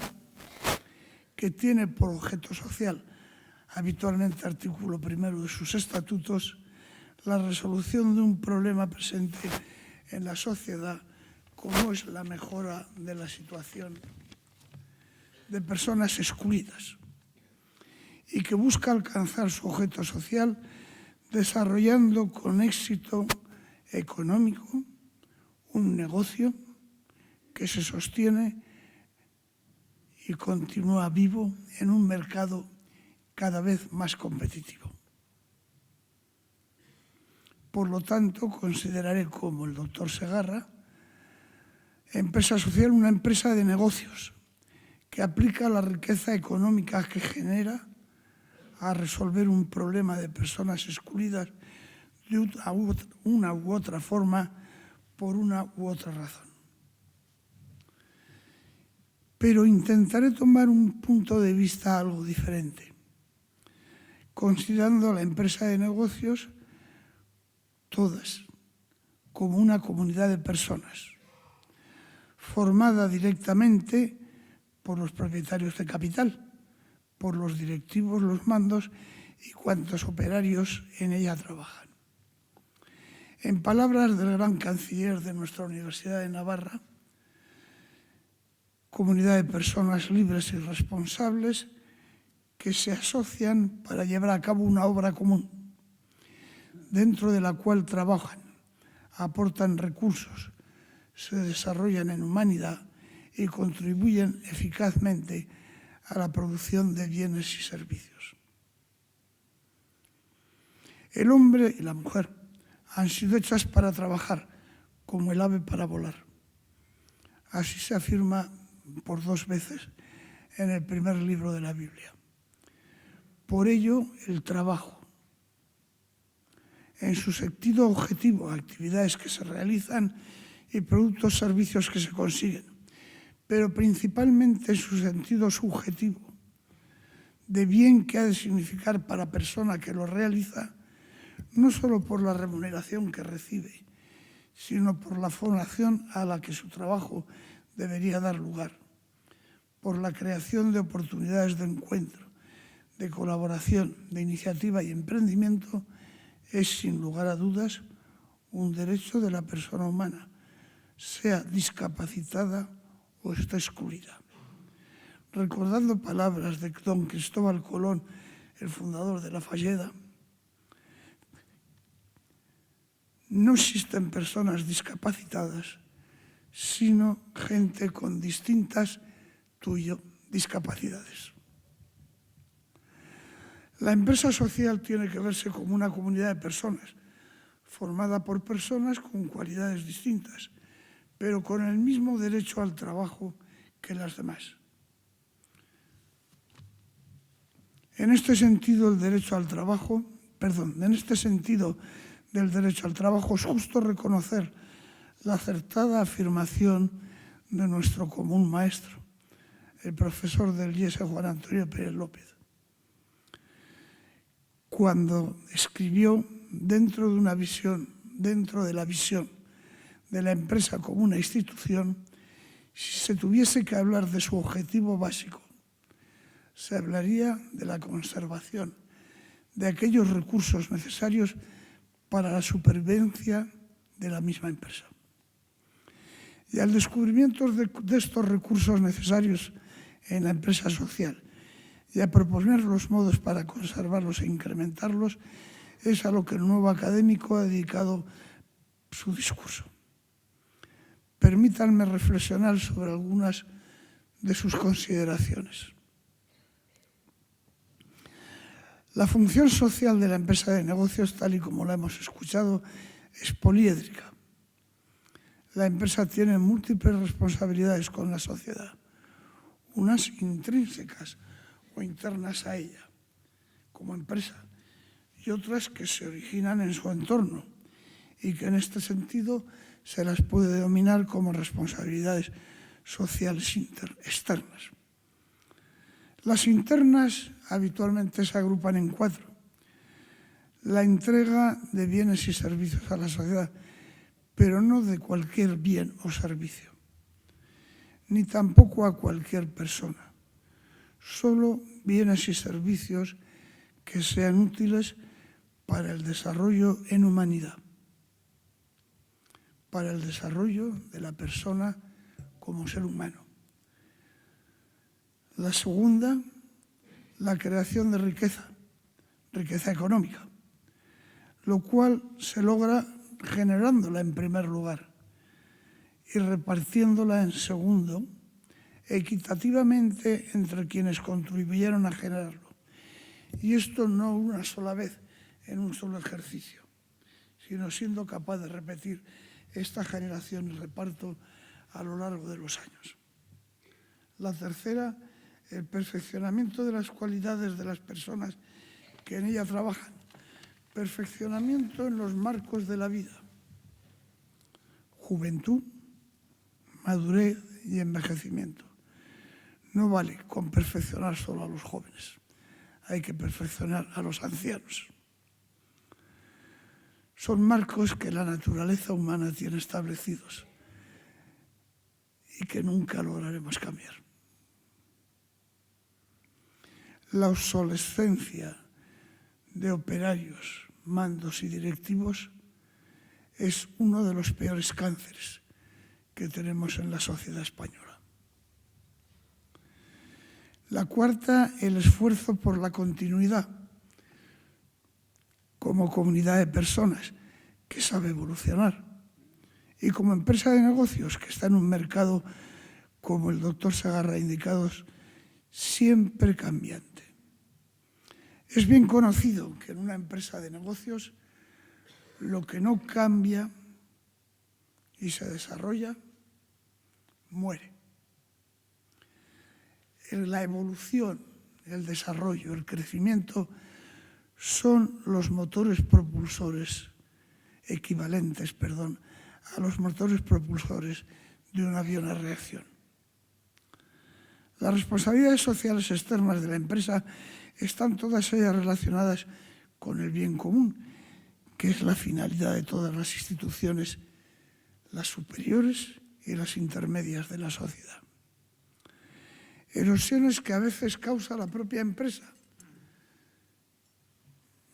que tiene por objeto social, habitualmente artículo primero de sus estatutos, la resolución de un problema presente en la sociedad, como es la mejora de la situación de personas excluidas, y que busca alcanzar su objeto social desarrollando con éxito económico un negocio que se sostiene y continúa vivo en un mercado cada vez más competitivo. Por lo tanto, consideraré como el doctor Segarra empresa social una empresa de negocios que aplica la riqueza económica que genera a resolver un problema de personas excluidas de una u otra forma por una u otra razón. Pero intentaré tomar un punto de vista algo diferente, considerando la empresa de negocios todas como una comunidad de personas, formada directamente por los propietarios de capital, por los directivos, los mandos y cuantos operarios en ella trabajan. En palabras del gran canciller de nuestra Universidad de Navarra, comunidad de personas libres y responsables que se asocian para llevar a cabo una obra común, dentro de la cual trabajan, aportan recursos, se desarrollan en humanidad y contribuyen eficazmente a la producción de bienes y servicios. El hombre y la mujer han sido hechas para trabajar, como el ave para volar. Así se afirma por 2 veces en el primer libro de la Biblia. Por ello, el trabajo, en su sentido objetivo, actividades que se realizan y productos, servicios que se consiguen, pero principalmente en su sentido subjetivo, de bien que ha de significar para la persona que lo realiza, no solo por la remuneración que recibe, sino por la formación a la que su trabajo debería dar lugar, por la creación de oportunidades de encuentro, de colaboración, de iniciativa y emprendimiento, es sin lugar a dudas un derecho de la persona humana, sea discapacitada o esté excluida. Recordando palabras de don Cristóbal Colón, el fundador de la Falleda, no existen personas discapacitadas, sino gente con distintas discapacidades. La empresa social tiene que verse como una comunidad de personas, formada por personas con cualidades distintas, pero con el mismo derecho al trabajo que las demás. En este sentido, del derecho al trabajo es justo reconocer la acertada afirmación de nuestro común maestro, el profesor del IES Juan Antonio Pérez López, cuando escribió dentro de la visión de la empresa como una institución, si se tuviese que hablar de su objetivo básico, se hablaría de la conservación de aquellos recursos necesarios para la supervivencia de la misma empresa. Y al descubrimiento de estos recursos necesarios en la empresa social y a proponer los modos para conservarlos e incrementarlos, es a lo que el nuevo académico ha dedicado su discurso. Permítanme reflexionar sobre algunas de sus consideraciones. La función social de la empresa de negocios, tal y como la hemos escuchado, es poliédrica. La empresa tiene múltiples responsabilidades con la sociedad, unas intrínsecas o internas a ella, como empresa, y otras que se originan en su entorno y que en este sentido se las puede denominar como responsabilidades sociales externas. Las internas habitualmente se agrupan en 4. La entrega de bienes y servicios a la sociedad, pero no de cualquier bien o servicio, ni tampoco a cualquier persona. Solo bienes y servicios que sean útiles para el desarrollo en humanidad, para el desarrollo de la persona como ser humano. La segunda, la creación de riqueza económica, lo cual se logra generándola en primer lugar y repartiéndola en segundo, equitativamente entre quienes contribuyeron a generarlo Y esto no una sola vez en un solo ejercicio, sino siendo capaz de repetir esta generación y reparto a lo largo de los años. La tercera, el perfeccionamiento de las cualidades de las personas que en ella trabajan. Perfeccionamiento en los marcos de la vida. Juventud, madurez y envejecimiento. No vale con perfeccionar solo a los jóvenes, hay que perfeccionar a los ancianos. Son marcos que la naturaleza humana tiene establecidos y que nunca lograremos cambiar. La obsolescencia de operarios, mandos y directivos es uno de los peores cánceres que tenemos en la sociedad española. La cuarta, el esfuerzo por la continuidad como comunidad de personas que sabe evolucionar y como empresa de negocios que está en un mercado, como el doctor Segarra ha indicado, siempre cambiante. Es bien conocido que en una empresa de negocios lo que no cambia y se desarrolla, muere. La evolución, el desarrollo, el crecimiento son los motores propulsores, equivalentes, a los motores propulsores de un avión a reacción. Las responsabilidades sociales externas de la empresa están todas ellas relacionadas con el bien común, que es la finalidad de todas las instituciones, las superiores y las intermedias de la sociedad. Erosiones que a veces causa la propia empresa,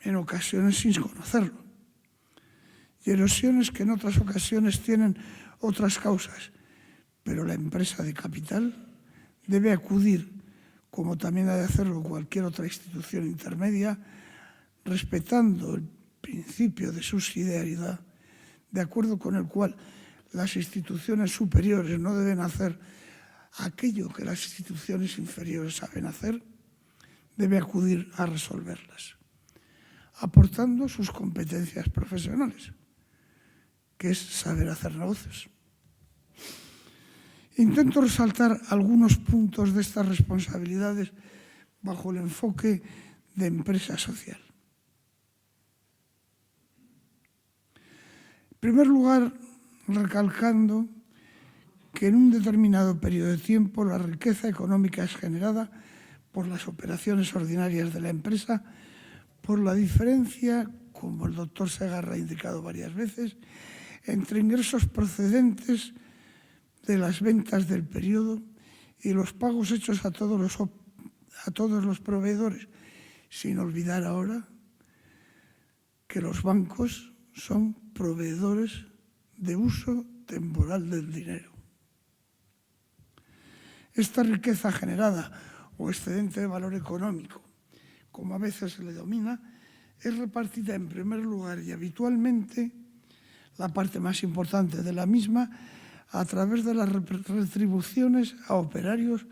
en ocasiones sin conocerlo, y erosiones que en otras ocasiones tienen otras causas, pero la empresa de capital debe acudir, como también ha de hacerlo cualquier otra institución intermedia, respetando el principio de subsidiariedad, de acuerdo con el cual las instituciones superiores no deben hacer aquello que las instituciones inferiores saben hacer, debe acudir a resolverlas, aportando sus competencias profesionales, que es saber hacer negocios. Intento resaltar algunos puntos de estas responsabilidades bajo el enfoque de empresa social. En primer lugar, recalcando que en un determinado periodo de tiempo la riqueza económica es generada por las operaciones ordinarias de la empresa, por la diferencia, como el doctor Segarra ha indicado varias veces, entre ingresos procedentes de las ventas del periodo y los pagos hechos a todos los proveedores, sin olvidar ahora que los bancos son proveedores de uso temporal del dinero. Esta riqueza generada o excedente de valor económico, como a veces se le denomina, es repartida en primer lugar y habitualmente la parte más importante de la misma a través de las retribuciones a operarios,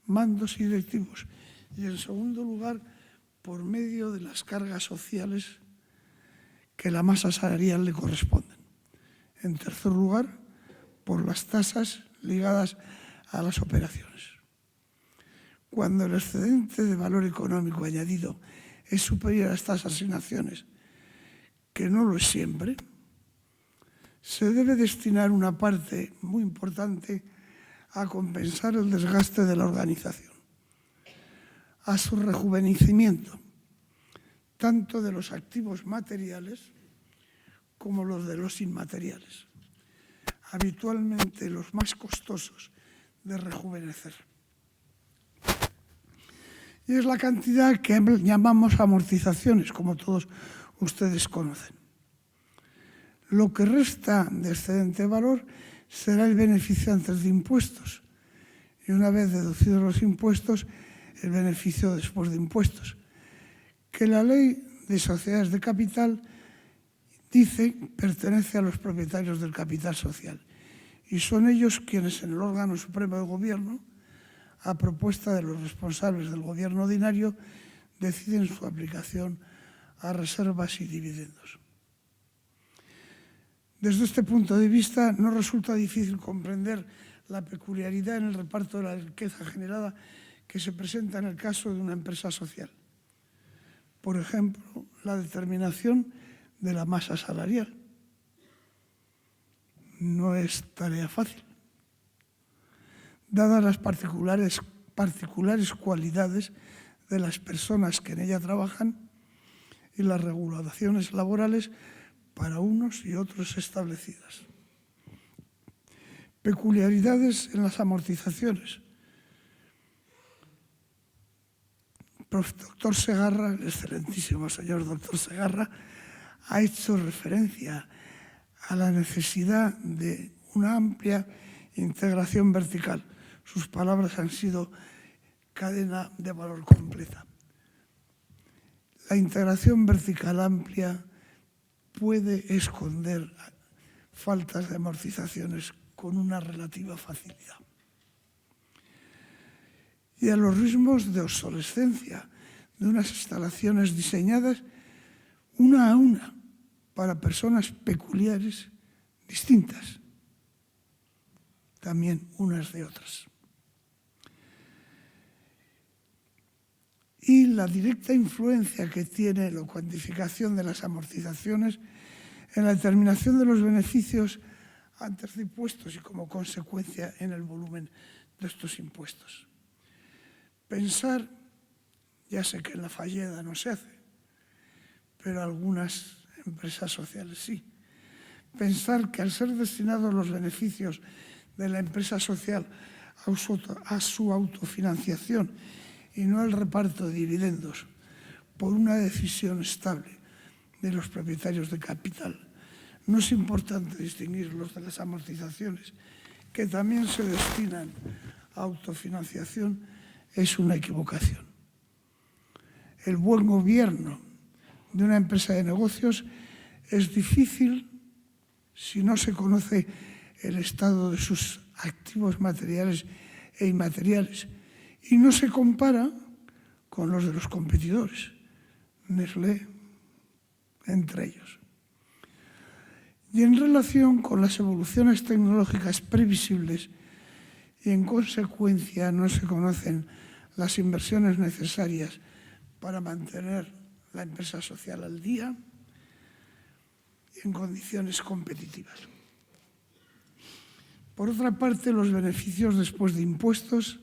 mandos y directivos, y en segundo lugar por medio de las cargas sociales que la masa salarial le corresponden. En tercer lugar, por las tasas ligadas a las operaciones. Cuando el excedente de valor económico añadido es superior a estas asignaciones, que no lo es siempre, se debe destinar una parte muy importante a compensar el desgaste de la organización, a su rejuvenecimiento, tanto de los activos materiales como los de los inmateriales, habitualmente los más costosos de rejuvenecer. Y es la cantidad que llamamos amortizaciones, como todos ustedes conocen. Lo que resta de excedente valor será el beneficio antes de impuestos y una vez deducidos los impuestos, el beneficio después de impuestos, que la ley de sociedades de capital dice pertenece a los propietarios del capital social y son ellos quienes en el órgano supremo de gobierno, a propuesta de los responsables del gobierno ordinario, deciden su aplicación a reservas y dividendos. Desde este punto de vista, no resulta difícil comprender la peculiaridad en el reparto de la riqueza generada que se presenta en el caso de una empresa social. Por ejemplo, la determinación de la masa salarial. No es tarea fácil. Dadas las particulares cualidades de las personas que en ella trabajan y las regulaciones laborales para unos y otros establecidas. Peculiaridades en las amortizaciones. El doctor Segarra, el excelentísimo señor doctor Segarra, ha hecho referencia a la necesidad de una amplia integración vertical. Sus palabras han sido cadena de valor completa. La integración vertical amplia puede esconder faltas de amortizaciones con una relativa facilidad. Y a los ritmos de obsolescencia de unas instalaciones diseñadas una a una para personas peculiares distintas, también unas de otras. Y la directa influencia que tiene la cuantificación de las amortizaciones en la determinación de los beneficios antes de impuestos y como consecuencia en el volumen de estos impuestos. Pensar, ya sé que en la Falleda no se hace, pero algunas empresas sociales sí. Pensar que al ser destinados los beneficios de la empresa social a su autofinanciación y no al reparto de dividendos por una decisión estable de los propietarios de capital, no es importante distinguirlos de las amortizaciones que también se destinan a autofinanciación, es una equivocación. El buen gobierno de una empresa de negocios es difícil si no se conoce el estado de sus activos materiales e inmateriales y no se compara con los de los competidores, Nestlé, entre ellos. Y en relación con las evoluciones tecnológicas previsibles y en consecuencia no se conocen las inversiones necesarias para mantener la empresa social al día y en condiciones competitivas. Por otra parte, los beneficios después de impuestos,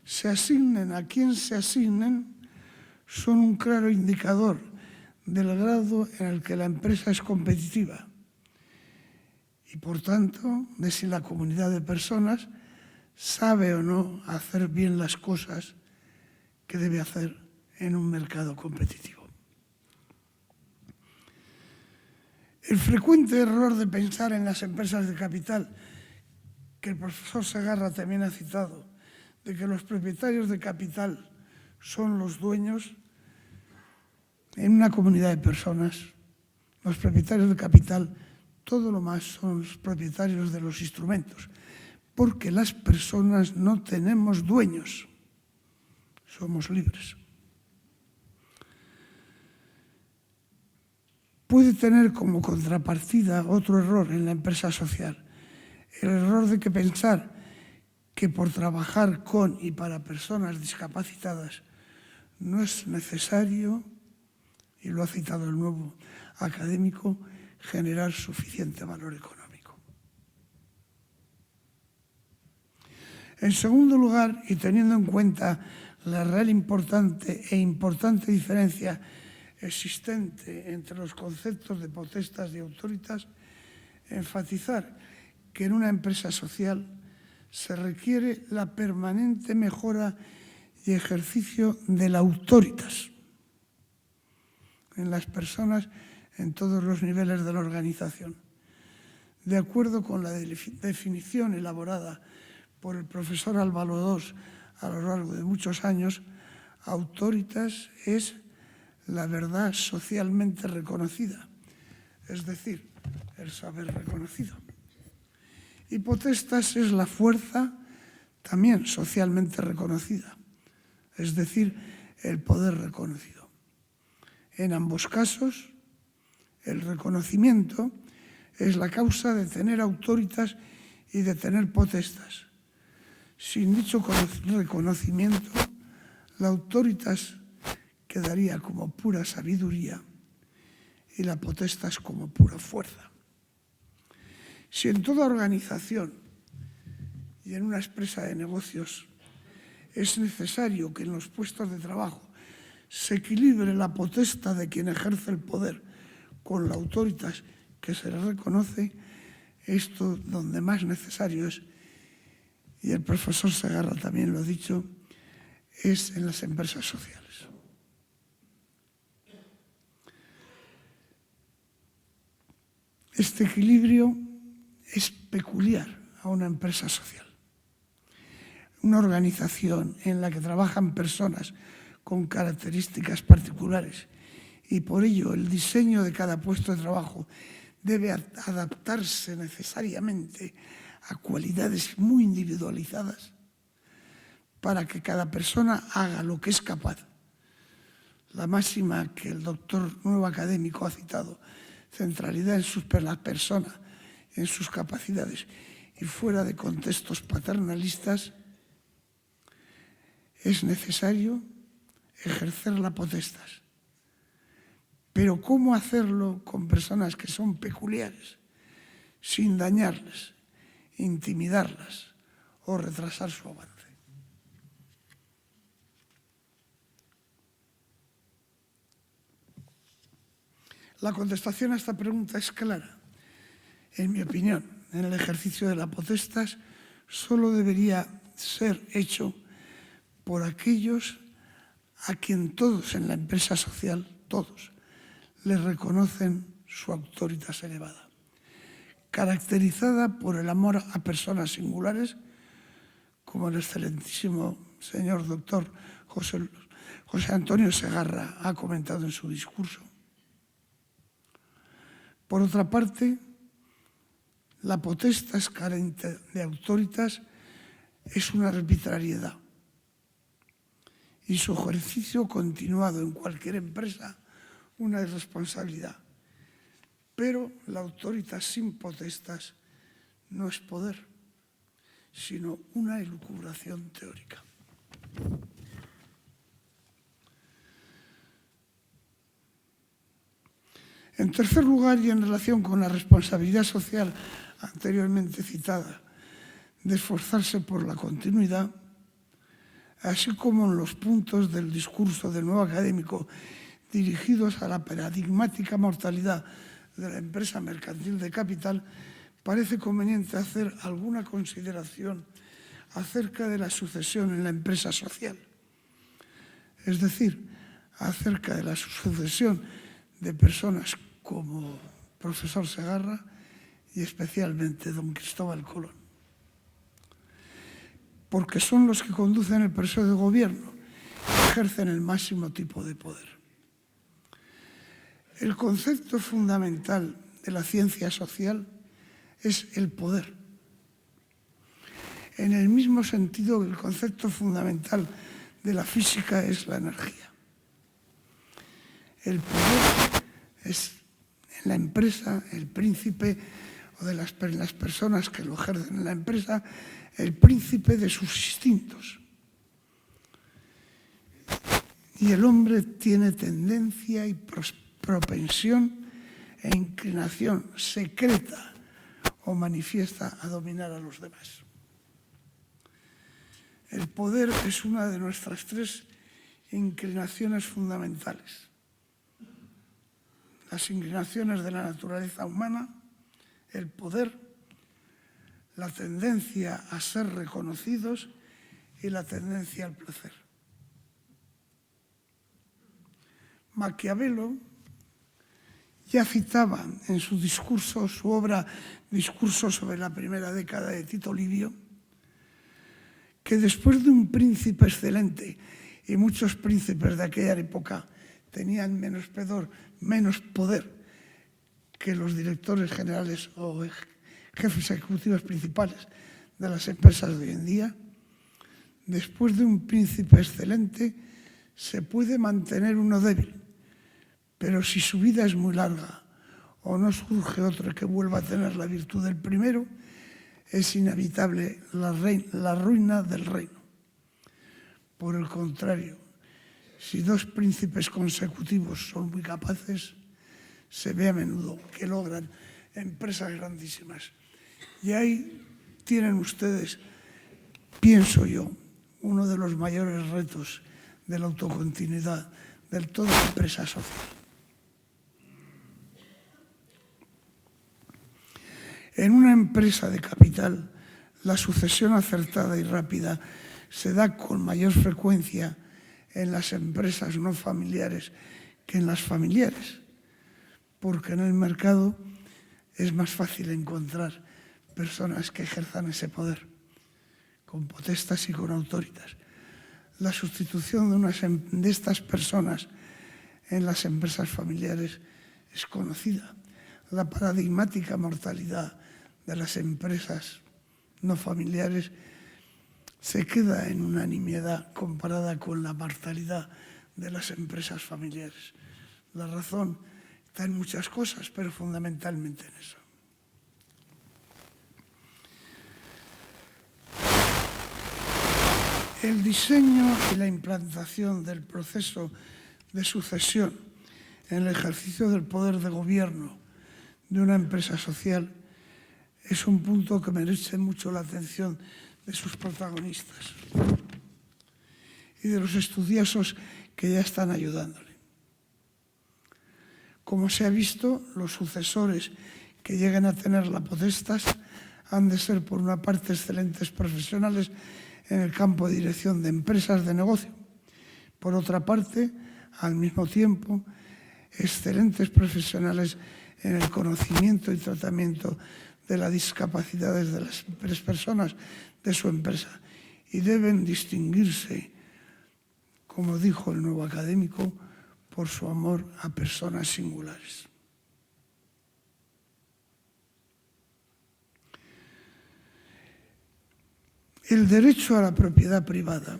se asignen a quien se asignen, son un claro indicador del grado en el que la empresa es competitiva y, por tanto, de si la comunidad de personas sabe o no hacer bien las cosas que debe hacer en un mercado competitivo. El frecuente error de pensar en las empresas de capital, que el profesor Segarra también ha citado, de que los propietarios de capital son los dueños, en una comunidad de personas, los propietarios de capital, todo lo más son los propietarios de los instrumentos, porque las personas no tenemos dueños, somos libres. Puede tener como contrapartida otro error en la empresa social, el error de que pensar que por trabajar con y para personas discapacitadas no es necesario, y lo ha citado el nuevo académico, generar suficiente valor económico. En segundo lugar, y teniendo en cuenta la real importante diferencia existente entre los conceptos de potestas y autoritas, enfatizar que en una empresa social se requiere la permanente mejora y ejercicio de la autoritas en las personas en todos los niveles de la organización. De acuerdo con la definición elaborada por el profesor Álvaro II a lo largo de muchos años, autoritas es la verdad socialmente reconocida, es decir, el saber reconocido. Y potestas es la fuerza también socialmente reconocida, es decir, el poder reconocido. En ambos casos, el reconocimiento es la causa de tener autoritas y de tener potestas. Sin dicho reconocimiento, la autoritas quedaría como pura sabiduría y la potestas como pura fuerza. Si en toda organización y en una empresa de negocios es necesario que en los puestos de trabajo se equilibre la potestad de quien ejerce el poder con la autoritas que se le reconoce, esto donde más necesario es, y el profesor Segarra también lo ha dicho, es en las empresas sociales. Este equilibrio es peculiar a una empresa social. Una organización en la que trabajan personas con características particulares y por ello el diseño de cada puesto de trabajo debe adaptarse necesariamente a cualidades muy individualizadas para que cada persona haga lo que es capaz. La máxima que el doctor nuevo académico ha citado, centralidad en la persona, en sus capacidades y fuera de contextos paternalistas, es necesario ejercer la potestas. Pero ¿cómo hacerlo con personas que son peculiares, sin dañarles, intimidarlas o retrasar su avance? La contestación a esta pregunta es clara. En mi opinión, en el ejercicio de la potestas solo debería ser hecho por aquellos a quien todos en la empresa social, todos, les reconocen su autoritas elevada, caracterizada por el amor a personas singulares, como el excelentísimo señor doctor José Antonio Segarra ha comentado en su discurso. Por otra parte, la potestas carente de autoritas es una arbitrariedad y su ejercicio continuado en cualquier empresa una irresponsabilidad. Pero la autoritas sin potestas no es poder, sino una elucubración teórica. En tercer lugar, y en relación con la responsabilidad social anteriormente citada, de esforzarse por la continuidad, así como en los puntos del discurso del nuevo académico dirigidos a la paradigmática mortalidad de la empresa mercantil de capital, parece conveniente hacer alguna consideración acerca de la sucesión en la empresa social. Es decir, acerca de la sucesión de personas como profesor Segarra y especialmente don Cristóbal Colón. Porque son los que conducen el proceso de gobierno y ejercen el máximo tipo de poder. El concepto fundamental de la ciencia social es el poder. En el mismo sentido que el concepto fundamental de la física es la energía. El poder es en la empresa el príncipe, o de las personas que lo ejercen en la empresa, el príncipe de sus instintos. Y el hombre tiene tendencia y propensión e inclinación secreta o manifiesta a dominar a los demás. El poder es una de nuestras tres inclinaciones fundamentales. Las inclinaciones de la naturaleza humana, el poder, la tendencia a ser reconocidos y la tendencia al placer. Maquiavelo ya citaba en su discurso, su obra Discurso sobre la primera década de Tito Livio, que después de un príncipe excelente, y muchos príncipes de aquella época tenían menos poder que los directores generales o jefes ejecutivos principales de las empresas de hoy en día, después de un príncipe excelente se puede mantener uno débil, pero si su vida es muy larga o no surge otro que vuelva a tener la virtud del primero, es inevitable la ruina del reino. Por el contrario, si dos príncipes consecutivos son muy capaces, se ve a menudo que logran empresas grandísimas. Y ahí tienen ustedes, pienso yo, uno de los mayores retos de la autocontinuidad de toda empresa social. En una empresa de capital, la sucesión acertada y rápida se da con mayor frecuencia en las empresas no familiares que en las familiares, porque en el mercado es más fácil encontrar personas que ejerzan ese poder, con potestas y con autoritas. La sustitución de estas personas en las empresas familiares es conocida. La paradigmática mortalidad de las empresas no familiares se queda en una nimiedad comparada con la mortalidad de las empresas familiares. La razón está en muchas cosas, pero fundamentalmente en eso. El diseño y la implantación del proceso de sucesión en el ejercicio del poder de gobierno de una empresa social es un punto que merece mucho la atención de sus protagonistas y de los estudiosos que ya están ayudándole. Como se ha visto, los sucesores que lleguen a tener la potestas han de ser, por una parte, excelentes profesionales en el campo de dirección de empresas de negocio. Por otra parte, al mismo tiempo, excelentes profesionales en el conocimiento y tratamiento de las discapacidades de las personas de su empresa, y deben distinguirse, como dijo el nuevo académico, por su amor a personas singulares. El derecho a la propiedad privada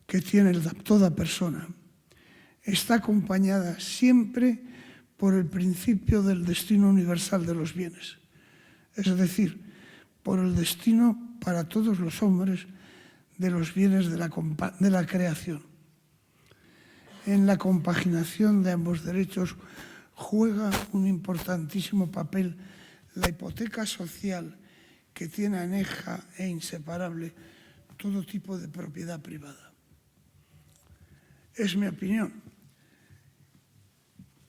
que tiene toda persona está acompañada siempre por el principio del destino universal de los bienes, es decir, por el destino para todos los hombres de los bienes de la creación. En la compaginación de ambos derechos juega un importantísimo papel la hipoteca social que tiene aneja e inseparable todo tipo de propiedad privada. Es mi opinión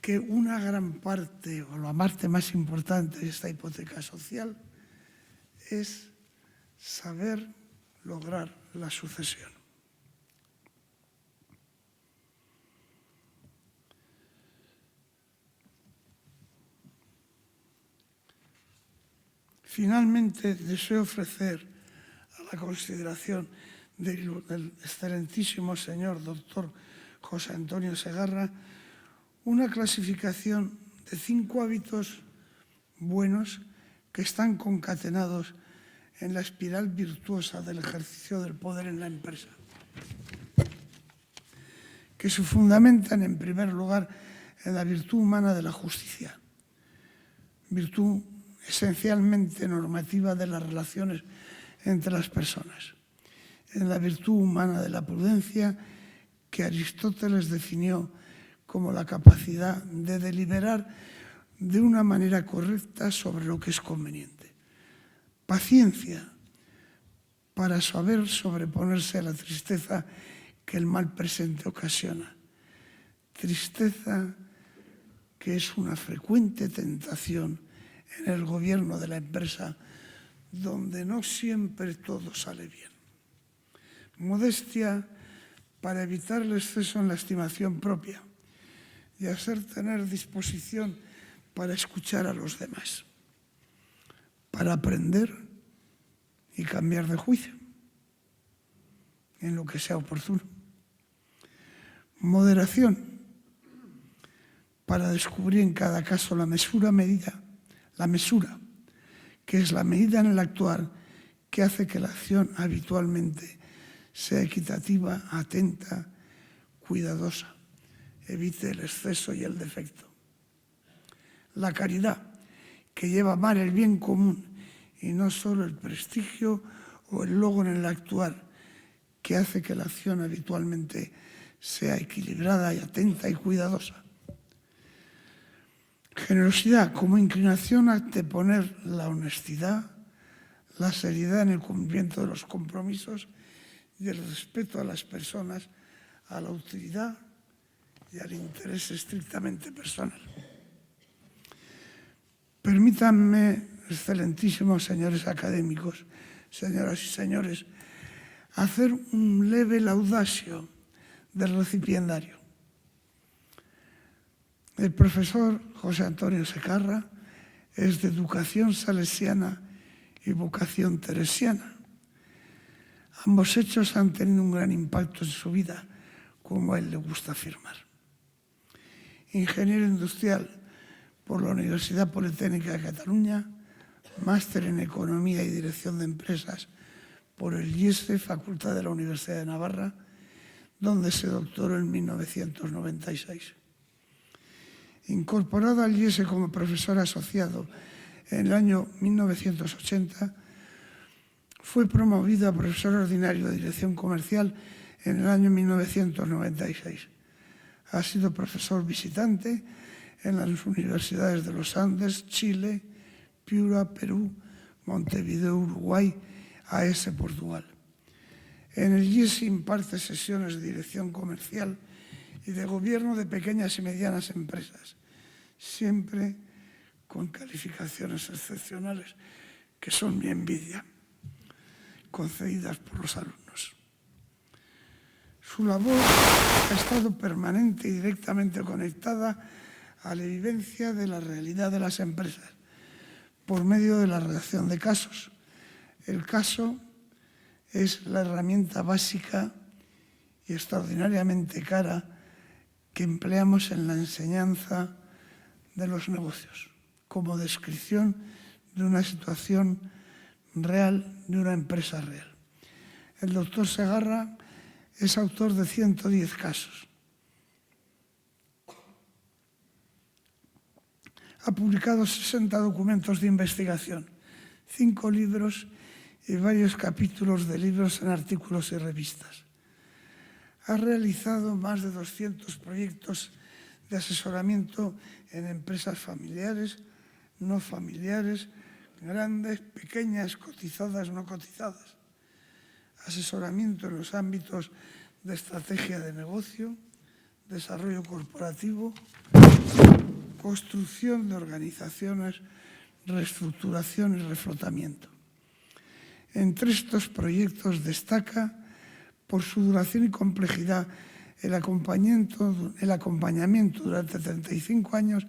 que una gran parte, o la parte más importante de esta hipoteca social, es saber lograr la sucesión. Finalmente, deseo ofrecer a la consideración del excelentísimo señor doctor José Antonio Segarra una clasificación de 5 hábitos buenos que están concatenados en la espiral virtuosa del ejercicio del poder en la empresa, que se fundamentan en primer lugar en la virtud humana de la justicia, virtud esencialmente normativa de las relaciones entre las personas, en la virtud humana de la prudencia que Aristóteles definió como la capacidad de deliberar de una manera correcta sobre lo que es conveniente, paciencia para saber sobreponerse a la tristeza que el mal presente ocasiona, tristeza que es una frecuente tentación en el gobierno de la empresa, donde no siempre todo sale bien. Modestia para evitar el exceso en la estimación propia y hacer tener disposición para escuchar a los demás, para aprender y cambiar de juicio en lo que sea oportuno. Moderación para descubrir en cada caso la mesura, que es la medida en el actuar que hace que la acción habitualmente sea equitativa, atenta, cuidadosa, evite el exceso y el defecto. La caridad, que lleva a amar el bien común y no solo el prestigio o el logro en el actuar, que hace que la acción habitualmente sea equilibrada y atenta y cuidadosa. Generosidad como inclinación a anteponer la honestidad, la seriedad en el cumplimiento de los compromisos y el respeto a las personas, a la utilidad y al interés estrictamente personal. Permítanme, excelentísimos señores académicos, señoras y señores, hacer un leve laudatio del recipiendario. El profesor José Antonio Segarra es de educación salesiana y vocación teresiana. Ambos hechos han tenido un gran impacto en su vida, como a él le gusta afirmar. Ingeniero industrial por la Universidad Politécnica de Cataluña, máster en Economía y Dirección de Empresas por el IESE, Facultad de la Universidad de Navarra, donde se doctoró en 1996. Incorporado al IESE como profesor asociado en el año 1980, fue promovido a profesor ordinario de Dirección Comercial en el año 1996. Ha sido profesor visitante en las universidades de los Andes, Chile, Piura, Perú, Montevideo, Uruguay, AES, Portugal. En el IESE imparte sesiones de dirección comercial y de gobierno de pequeñas y medianas empresas, siempre con calificaciones excepcionales que son mi envidia, concedidas por los alumnos. Su labor ha estado permanente y directamente conectada a la vivencia de la realidad de las empresas por medio de la redacción de casos. El caso es la herramienta básica y extraordinariamente cara que empleamos en la enseñanza de los negocios, como descripción de una situación real, de una empresa real. El doctor Segarra es autor de 110 casos. Ha publicado 60 documentos de investigación, 5 libros y varios capítulos de libros en artículos y revistas. Ha realizado más de 200 proyectos de asesoramiento en empresas familiares, no familiares, grandes, pequeñas, cotizadas, no cotizadas. Asesoramiento en los ámbitos de estrategia de negocio, desarrollo corporativo, construcción de organizaciones, reestructuración y reflotamiento. Entre estos proyectos destaca, por su duración y complejidad, el acompañamiento durante 35 años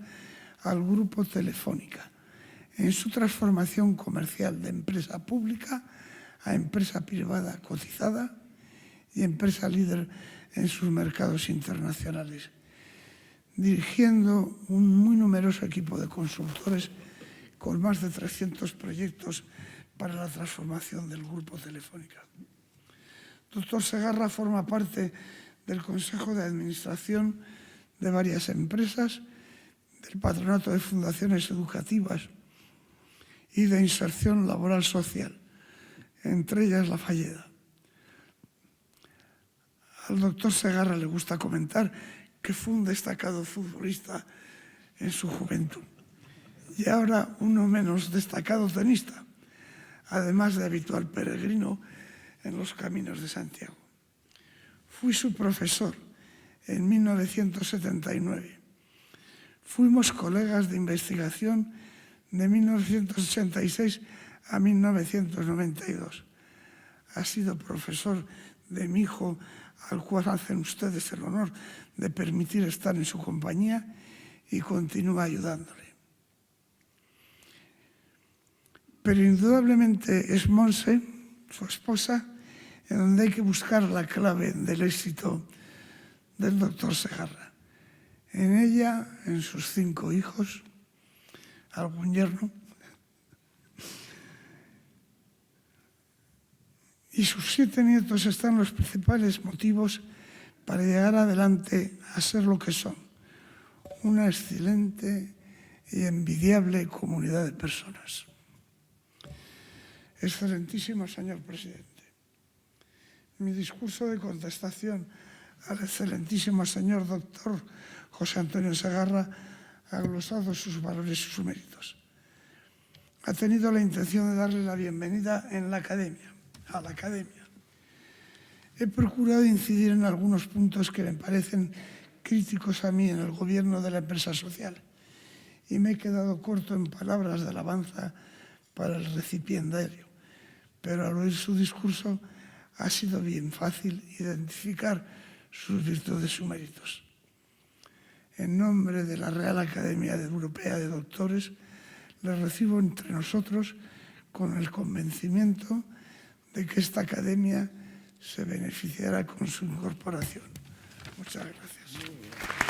al Grupo Telefónica en su transformación comercial de empresa pública a empresa privada cotizada y empresa líder en sus mercados internacionales, dirigiendo un muy numeroso equipo de consultores con más de 300 proyectos para la transformación del Grupo Telefónica. Doctor Segarra forma parte del Consejo de Administración de varias empresas, del Patronato de Fundaciones Educativas y de Inserción Laboral Social, entre ellas La Falleda. Al doctor Segarra le gusta comentar que fue un destacado futbolista en su juventud y ahora uno menos destacado tenista, además de habitual peregrino en los caminos de Santiago. Fui su profesor en 1979. Fuimos colegas de investigación de 1986 a 1992. Ha sido profesor de mi hijo, al cual hacen ustedes el honor de permitir estar en su compañía, y continúa ayudándole. Pero indudablemente es Monse, su esposa, en donde hay que buscar la clave del éxito del doctor Segarra. En ella, en sus 5 hijos, algún yerno, y sus 7 nietos están los principales motivos para llegar adelante a ser lo que son, una excelente y envidiable comunidad de personas. Excelentísimo señor presidente, mi discurso de contestación al excelentísimo señor doctor José Antonio Segarra ha glosado sus valores y sus méritos. Ha tenido la intención de darle la bienvenida a la academia. He procurado incidir en algunos puntos que me parecen críticos a mí en el gobierno de la empresa social y me he quedado corto en palabras de alabanza para el recipiendario, pero al oír su discurso ha sido bien fácil identificar sus virtudes y sus méritos. En nombre de la Real Academia Europea de Doctores, les recibo entre nosotros con el convencimiento de que esta academia se beneficiará con su incorporación. Muchas gracias.